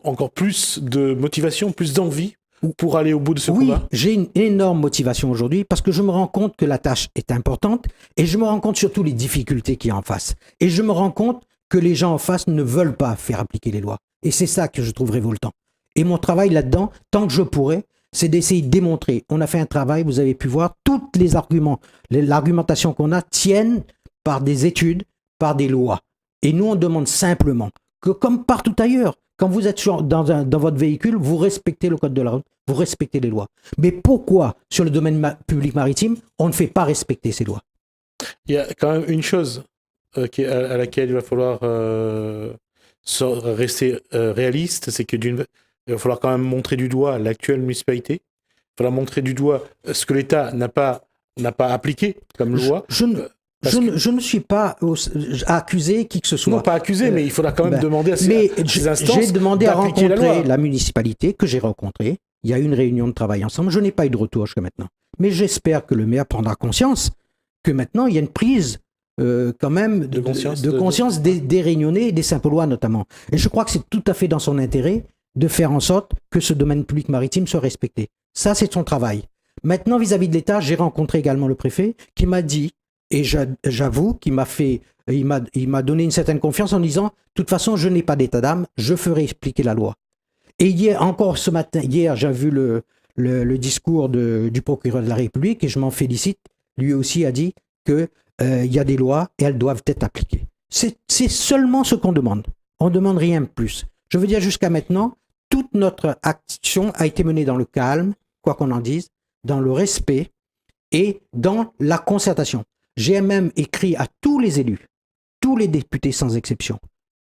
[SPEAKER 1] encore plus de motivation, plus d'envie pour aller au bout de ce combat?
[SPEAKER 9] Oui, j'ai une énorme motivation aujourd'hui parce que je me rends compte que la tâche est importante et je me rends compte surtout les difficultés qu'il y a en face. Et je me rends compte que les gens en face ne veulent pas faire appliquer les lois. Et c'est ça que je trouve révoltant. Et mon travail là-dedans, tant que je pourrai, c'est d'essayer de démontrer. On a fait un travail, vous avez pu voir, tous les arguments, l'argumentation qu'on a tiennent par des études, par des lois. Et nous, on demande simplement que, comme partout ailleurs, quand vous êtes dans votre véhicule, vous respectez le code de la route, vous respectez les lois. Mais pourquoi, sur le domaine public maritime, on ne fait pas respecter ces lois?
[SPEAKER 1] Il y a quand même une chose à laquelle il va falloir rester réaliste, c'est que il va falloir quand même montrer du doigt l'actuelle municipalité. Il va falloir montrer du doigt ce que l'État n'a pas appliqué comme loi.
[SPEAKER 9] Je ne suis pas accusé qui que ce soit.
[SPEAKER 1] Non, pas accusé, mais il faudra quand même demander à ces instances.
[SPEAKER 9] J'ai demandé à rencontrer
[SPEAKER 1] la
[SPEAKER 9] municipalité que j'ai rencontrée. Il y a eu une réunion de travail ensemble. Je n'ai pas eu de retour jusqu'à maintenant. Mais j'espère que le maire prendra conscience que maintenant, il y a une prise quand même de conscience des Réunionnais et des Saint-Paulois notamment. Et je crois que c'est tout à fait dans son intérêt de faire en sorte que ce domaine public maritime soit respecté. Ça, c'est son travail. Maintenant, vis-à-vis de l'État, j'ai rencontré également le préfet qui m'a dit, et j'avoue qu'il m'a donné une certaine confiance en disant, de toute façon, je n'ai pas d'état d'âme, je ferai expliquer la loi. Et hier, j'ai vu le discours du procureur de la République et je m'en félicite. Lui aussi a dit qu'il y a des lois et elles doivent être appliquées. C'est seulement ce qu'on demande. On ne demande rien de plus. Je veux dire, jusqu'à maintenant, toute notre action a été menée dans le calme, quoi qu'on en dise, dans le respect et dans la concertation. J'ai même écrit à tous les élus, tous les députés sans exception.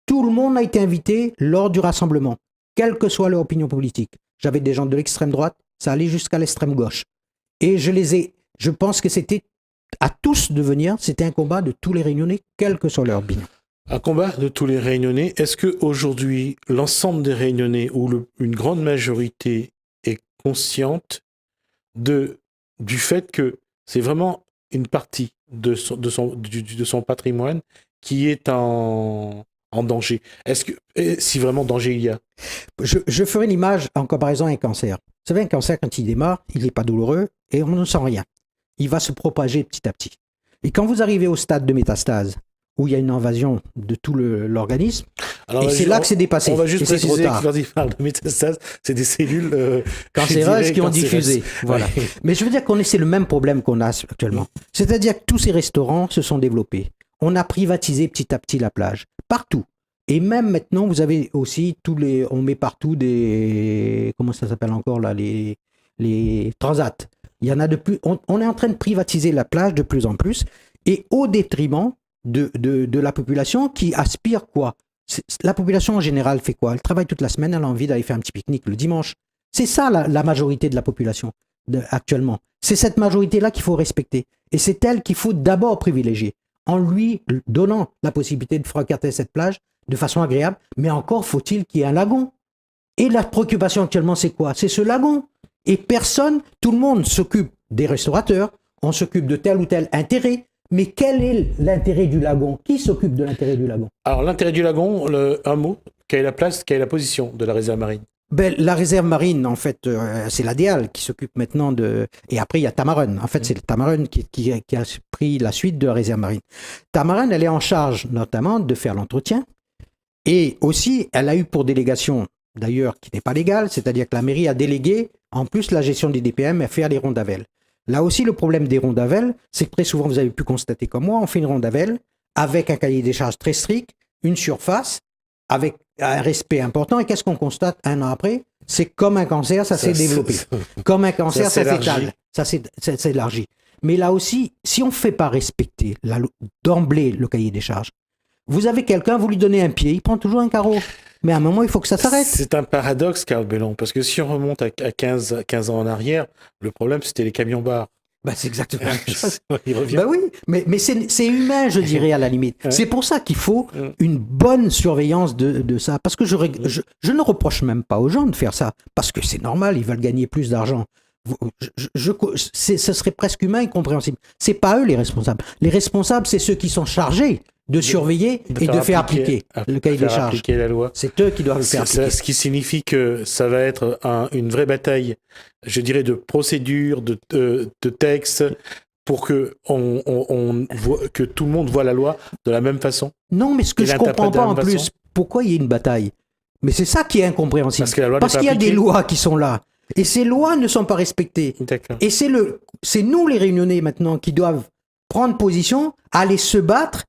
[SPEAKER 9] Tout le monde a été invité lors du rassemblement, quelle que soit leur opinion politique. J'avais des gens de l'extrême droite, ça allait jusqu'à l'extrême gauche. Et je pense que c'était à tous de venir, c'était un combat de tous les Réunionnais, quelle que soit leur opinion.
[SPEAKER 1] Un combat de tous les Réunionnais. Est-ce qu'aujourd'hui, l'ensemble des Réunionnais ou une grande majorité est consciente du fait que c'est vraiment une partie de son patrimoine qui est en danger? Si vraiment danger il y a?
[SPEAKER 9] Je ferai l'image en comparaison à un cancer. Vous savez, un cancer, quand il démarre, il n'est pas douloureux et on ne sent rien. Il va se propager petit à petit. Et quand vous arrivez au stade de métastase, où il y a une invasion de tout l'organisme, et c'est là que c'est dépassé.
[SPEAKER 1] On va juste préciser
[SPEAKER 9] que
[SPEAKER 1] quand il parle de métastase, c'est des cellules
[SPEAKER 9] cancéreuses qui ont diffusé. Voilà. Ouais. Mais je veux dire c'est le même problème qu'on a actuellement. C'est-à-dire que tous ces restaurants se sont développés. On a privatisé petit à petit la plage, partout. Et même maintenant, vous avez aussi on met partout comment ça s'appelle encore là, les transats. Il y en a de plus. On est en train de privatiser la plage de plus en plus, et au détriment de la population qui aspire quoi? La population en général fait quoi? Elle travaille toute la semaine, elle a envie d'aller faire un petit pique-nique le dimanche. C'est ça la majorité de la population actuellement. C'est cette majorité-là qu'il faut respecter. Et c'est elle qu'il faut d'abord privilégier, en lui donnant la possibilité de fréquenter cette plage de façon agréable. Mais encore faut-il qu'il y ait un lagon. Et la préoccupation actuellement, c'est quoi? C'est ce lagon. Et tout le monde s'occupe des restaurateurs, on s'occupe de tel ou tel intérêt. Mais quel est l'intérêt du lagon? Qui s'occupe de l'intérêt du lagon?
[SPEAKER 1] Alors l'intérêt du lagon, un mot, quelle est la place, quelle est la position de la réserve marine?
[SPEAKER 9] La réserve marine, en fait, c'est l'ADEAL qui s'occupe maintenant de... Et après, il y a Tamarun. En fait, c'est le Tamarun qui a pris la suite de la réserve marine. Tamarun, elle est en charge notamment de faire l'entretien. Et aussi, elle a eu pour délégation, d'ailleurs, qui n'est pas légale, c'est-à-dire que la mairie a délégué, en plus, la gestion des DPM à faire les rondavelles. Là aussi, le problème des rondavelles, c'est que très souvent, vous avez pu constater comme moi, on fait une rondavelle avec un cahier des charges très strict, une surface, avec un respect important. Et qu'est-ce qu'on constate un an après? C'est comme un cancer, ça s'est développé. Comme un cancer, ça s'étale, ça s'élargit. Mais là aussi, si on ne fait pas respecter d'emblée le cahier des charges, vous avez quelqu'un, vous lui donnez un pied, il prend toujours un carreau. Mais à un moment, il faut que ça s'arrête.
[SPEAKER 1] C'est un paradoxe, Carl Bellon, parce que si on remonte à 15 ans en arrière, le problème, c'était les camions-bars.
[SPEAKER 9] C'est exactement la même chose.
[SPEAKER 1] Il revient.
[SPEAKER 9] Oui, mais c'est humain, je dirais, à la limite.
[SPEAKER 1] Ouais.
[SPEAKER 9] C'est pour ça qu'il faut une bonne surveillance de ça. Parce que je ne reproche même pas aux gens de faire ça. Parce que c'est normal, ils veulent gagner plus d'argent. Ce serait presque humain et compréhensible. C'est pas eux les responsables. Les responsables, c'est ceux qui sont chargés de surveiller et de faire appliquer le cahier des charges.
[SPEAKER 1] Appliquer la loi.
[SPEAKER 9] C'est eux qui doivent le faire appliquer.
[SPEAKER 1] Ce qui signifie que ça va être une vraie bataille, je dirais, de procédures, de textes, pour que, que tout le monde voit la loi de la même façon.
[SPEAKER 9] Non, mais ce que je ne comprends pas en plus, pourquoi il y a une bataille? Mais c'est ça qui est incompréhensible. Parce qu'il y a des lois qui sont là. Et ces lois ne sont pas respectées.
[SPEAKER 1] D'accord.
[SPEAKER 9] Et c'est nous, les Réunionnais, maintenant, qui doivent prendre position, aller se battre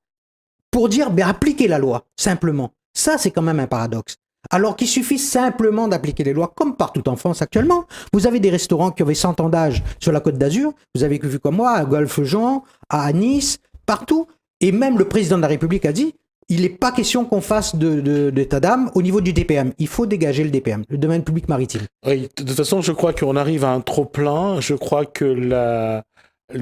[SPEAKER 9] pour dire, appliquez la loi, simplement. Ça, c'est quand même un paradoxe. Alors qu'il suffit simplement d'appliquer les lois, comme partout en France actuellement. Vous avez des restaurants qui avaient 100 ans d'âge sur la Côte d'Azur, vous avez vu comme moi, à Golfe-Jean, à Nice, partout. Et même le président de la République a dit, il n'est pas question qu'on fasse d'état d'âme au niveau du DPM. Il faut dégager le DPM, le domaine public maritime.
[SPEAKER 1] Oui, de toute façon, je crois qu'on arrive à un trop-plein. Je crois que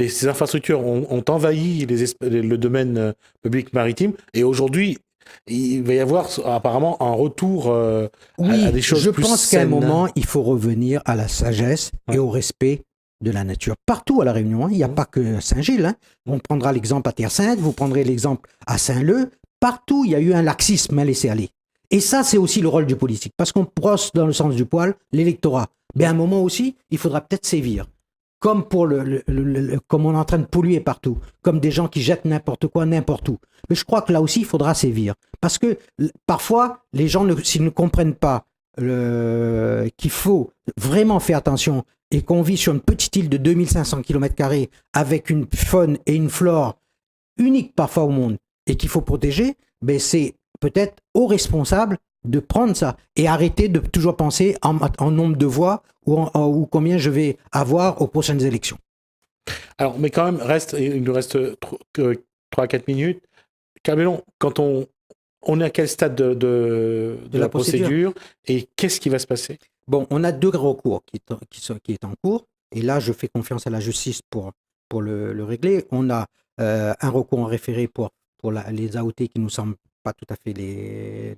[SPEAKER 1] ces infrastructures ont envahi le domaine public maritime. Et aujourd'hui, il va y avoir apparemment un retour à des choses plus
[SPEAKER 9] je pense qu'à un
[SPEAKER 1] saines.
[SPEAKER 9] moment, il faut revenir à la sagesse et au respect de la nature. Partout à La Réunion, il n'y a pas que Saint-Gilles. On prendra l'exemple à Terre-Sainte, vous prendrez l'exemple à Saint-Leu. Partout, il y a eu un laxisme, un laisser-aller. Et ça, c'est aussi le rôle du politique. Parce qu'on brosse dans le sens du poil l'électorat. Mais à un moment aussi, il faudra peut-être sévir. Comme comme on est en train de polluer partout. Comme des gens qui jettent n'importe quoi, n'importe où. Mais je crois que là aussi, il faudra sévir. Parce que parfois, les gens, s'ils ne comprennent pas qu'il faut vraiment faire attention et qu'on vit sur une petite île de 2500 km² avec une faune et une flore uniques parfois au monde, et qu'il faut protéger, c'est peut-être aux responsables de prendre ça et arrêter de toujours penser en nombre de voix ou combien je vais avoir aux prochaines élections.
[SPEAKER 1] Alors, mais quand même, il nous reste 3-4 minutes. Carl Bellon, quand on est à quel stade de la procédure et qu'est-ce qui va se passer?
[SPEAKER 9] Bon, on a 2 recours qui est en cours, et là, je fais confiance à la justice pour le régler. On a un recours en référé pour les AOT qui nous semblent pas tout à fait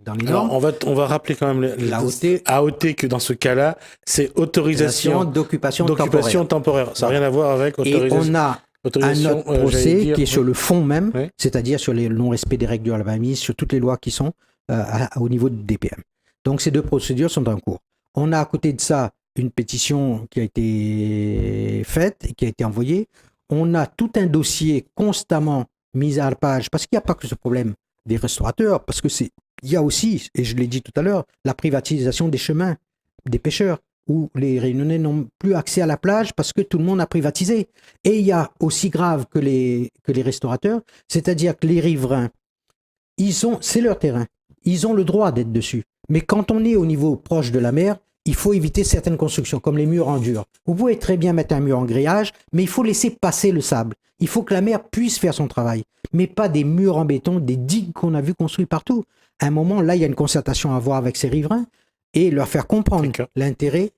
[SPEAKER 9] dans les normes.
[SPEAKER 1] Alors, on va rappeler quand même l'AOT que dans ce cas-là, c'est autorisation
[SPEAKER 9] d'occupation
[SPEAKER 1] temporaire. Ça n'a rien à voir avec autorisation.
[SPEAKER 9] Et on a un autre procès qui est sur le fond même, c'est-à-dire sur le non-respect des règles du Albamis, sur toutes les lois qui sont au niveau du DPM. Donc ces 2 procédures sont en cours. On a à côté de ça une pétition qui a été faite et qui a été envoyée. On a tout un dossier constamment mis à la page, parce qu'il n'y a pas que ce problème des restaurateurs, parce que il y a aussi, et je l'ai dit tout à l'heure, la privatisation des chemins, des pêcheurs, où les Réunionnais n'ont plus accès à la plage parce que tout le monde a privatisé. Et il y a aussi grave que les restaurateurs, c'est-à-dire que les riverains, c'est leur terrain, ils ont le droit d'être dessus. Mais quand on est au niveau proche de la mer, il faut éviter certaines constructions, comme les murs en dur. Vous pouvez très bien mettre un mur en grillage, mais il faut laisser passer le sable. Il faut que la mer puisse faire son travail, mais pas des murs en béton, des digues qu'on a vu construits partout. À un moment, là, il y a une concertation à avoir avec ces riverains et leur faire comprendre l'intérêt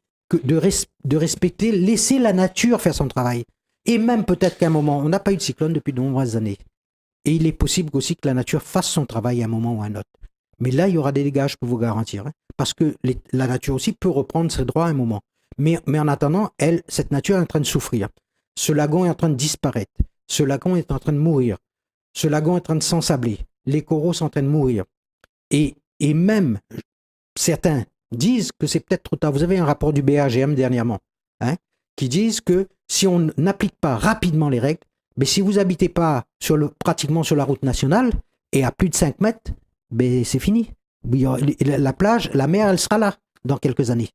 [SPEAKER 9] de respecter, laisser la nature faire son travail. Et même peut-être qu'à un moment, on n'a pas eu de cyclone depuis de nombreuses années. Et il est possible aussi que la nature fasse son travail à un moment ou à un autre. Mais là, il y aura des dégâts, je peux vous garantir. Parce que la nature aussi peut reprendre ses droits à un moment. Mais en attendant, cette nature est en train de souffrir. Ce lagon est en train de disparaître. Ce lagon est en train de mourir. Ce lagon est en train de s'ensabler. Les coraux sont en train de mourir. Et même certains disent que c'est peut-être trop tard. Vous avez un rapport du BAGM dernièrement, hein, qui disent que si on n'applique pas rapidement les règles, mais si vous n'habitez pas pratiquement sur la route nationale et à plus de 5 mètres, ben c'est fini. La plage, la mer, elle sera là dans quelques années.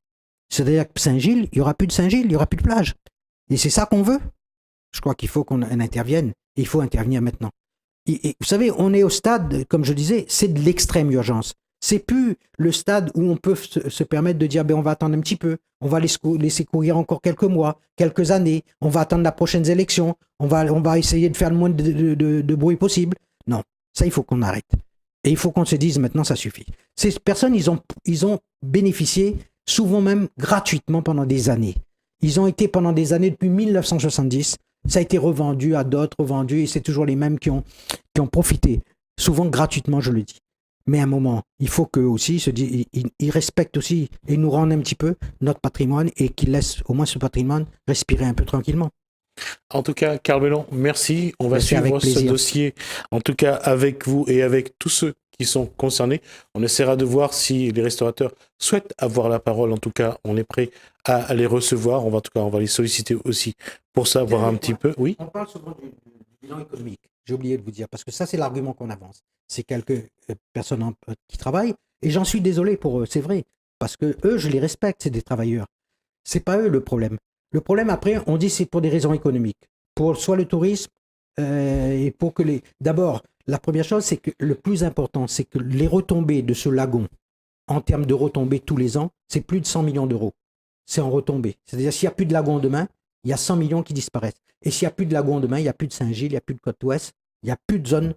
[SPEAKER 9] C'est-à-dire que Saint-Gilles, il n'y aura plus de Saint-Gilles, il n'y aura plus de plage. Et c'est ça qu'on veut. Je crois qu'il faut qu'on intervienne. Et il faut intervenir maintenant. Et vous savez, on est au stade, comme je disais, c'est de l'extrême urgence. C'est plus le stade où on peut se permettre de dire, ben on va attendre un petit peu, on va laisser courir encore quelques mois, quelques années, on va attendre les prochaines élections, on va essayer de faire le moins de bruit possible. Non, ça, il faut qu'on arrête. Et il faut qu'on se dise, maintenant, ça suffit. Ces personnes, ils ont bénéficié, souvent même gratuitement pendant des années. Ils ont été pendant des années, depuis 1970, ça a été revendu à d'autres, et c'est toujours les mêmes qui ont profité, souvent gratuitement, je le dis. Mais à un moment, il faut qu'eux aussi ils respectent aussi et nous rendent un petit peu notre patrimoine et qu'ils laissent au moins ce patrimoine respirer un peu tranquillement.
[SPEAKER 1] En tout cas, Carl Bellon, merci. On va suivre ce dossier, en tout cas avec vous et avec tous ceux qui sont concernés. On essaiera de voir si les restaurateurs souhaitent avoir la parole. En tout cas, on est prêt à les recevoir. En tout cas, on va les solliciter aussi pour savoir un petit peu. Oui.
[SPEAKER 9] On parle souvent du bilan économique. J'ai oublié de vous dire, parce que ça, c'est l'argument qu'on avance. C'est quelques personnes qui travaillent, et j'en suis désolé pour eux, c'est vrai, parce que eux, je les respecte, c'est des travailleurs. C'est pas eux le problème. Le problème, après, on dit c'est pour des raisons économiques. Pour soit le tourisme, et pour que les... D'abord, la première chose, c'est que le plus important, c'est que les retombées de ce lagon, en termes de retombées tous les ans, c'est plus de 100 millions d'euros. C'est en retombées. C'est-à-dire, s'il n'y a plus de lagon demain, il y a 100 millions qui disparaissent. Et s'il n'y a plus de lagon demain, il n'y a plus de Saint-Gilles, il n'y a plus de Côte-Ouest, il n'y a plus de zone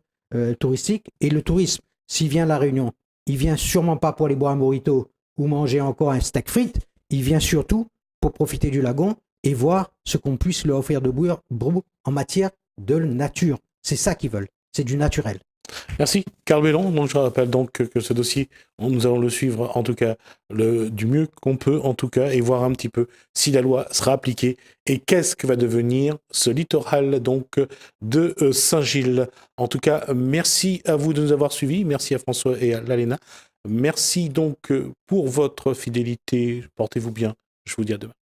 [SPEAKER 9] touristique. Et le tourisme, s'il vient à La Réunion, il vient sûrement pas pour aller boire un burrito ou manger encore un steak frites, il vient surtout pour profiter du lagon et voir ce qu'on puisse leur offrir de beau en matière de nature. C'est ça qu'ils veulent, c'est du naturel.
[SPEAKER 1] Merci, Carl Bellon. Donc, je rappelle donc que ce dossier, nous allons le suivre en tout cas du mieux qu'on peut en tout cas et voir un petit peu si la loi sera appliquée et qu'est-ce que va devenir ce littoral donc de Saint-Gilles. En tout cas, merci à vous de nous avoir suivis. Merci à François et à Lalena. Merci donc pour votre fidélité. Portez-vous bien. Je vous dis à demain.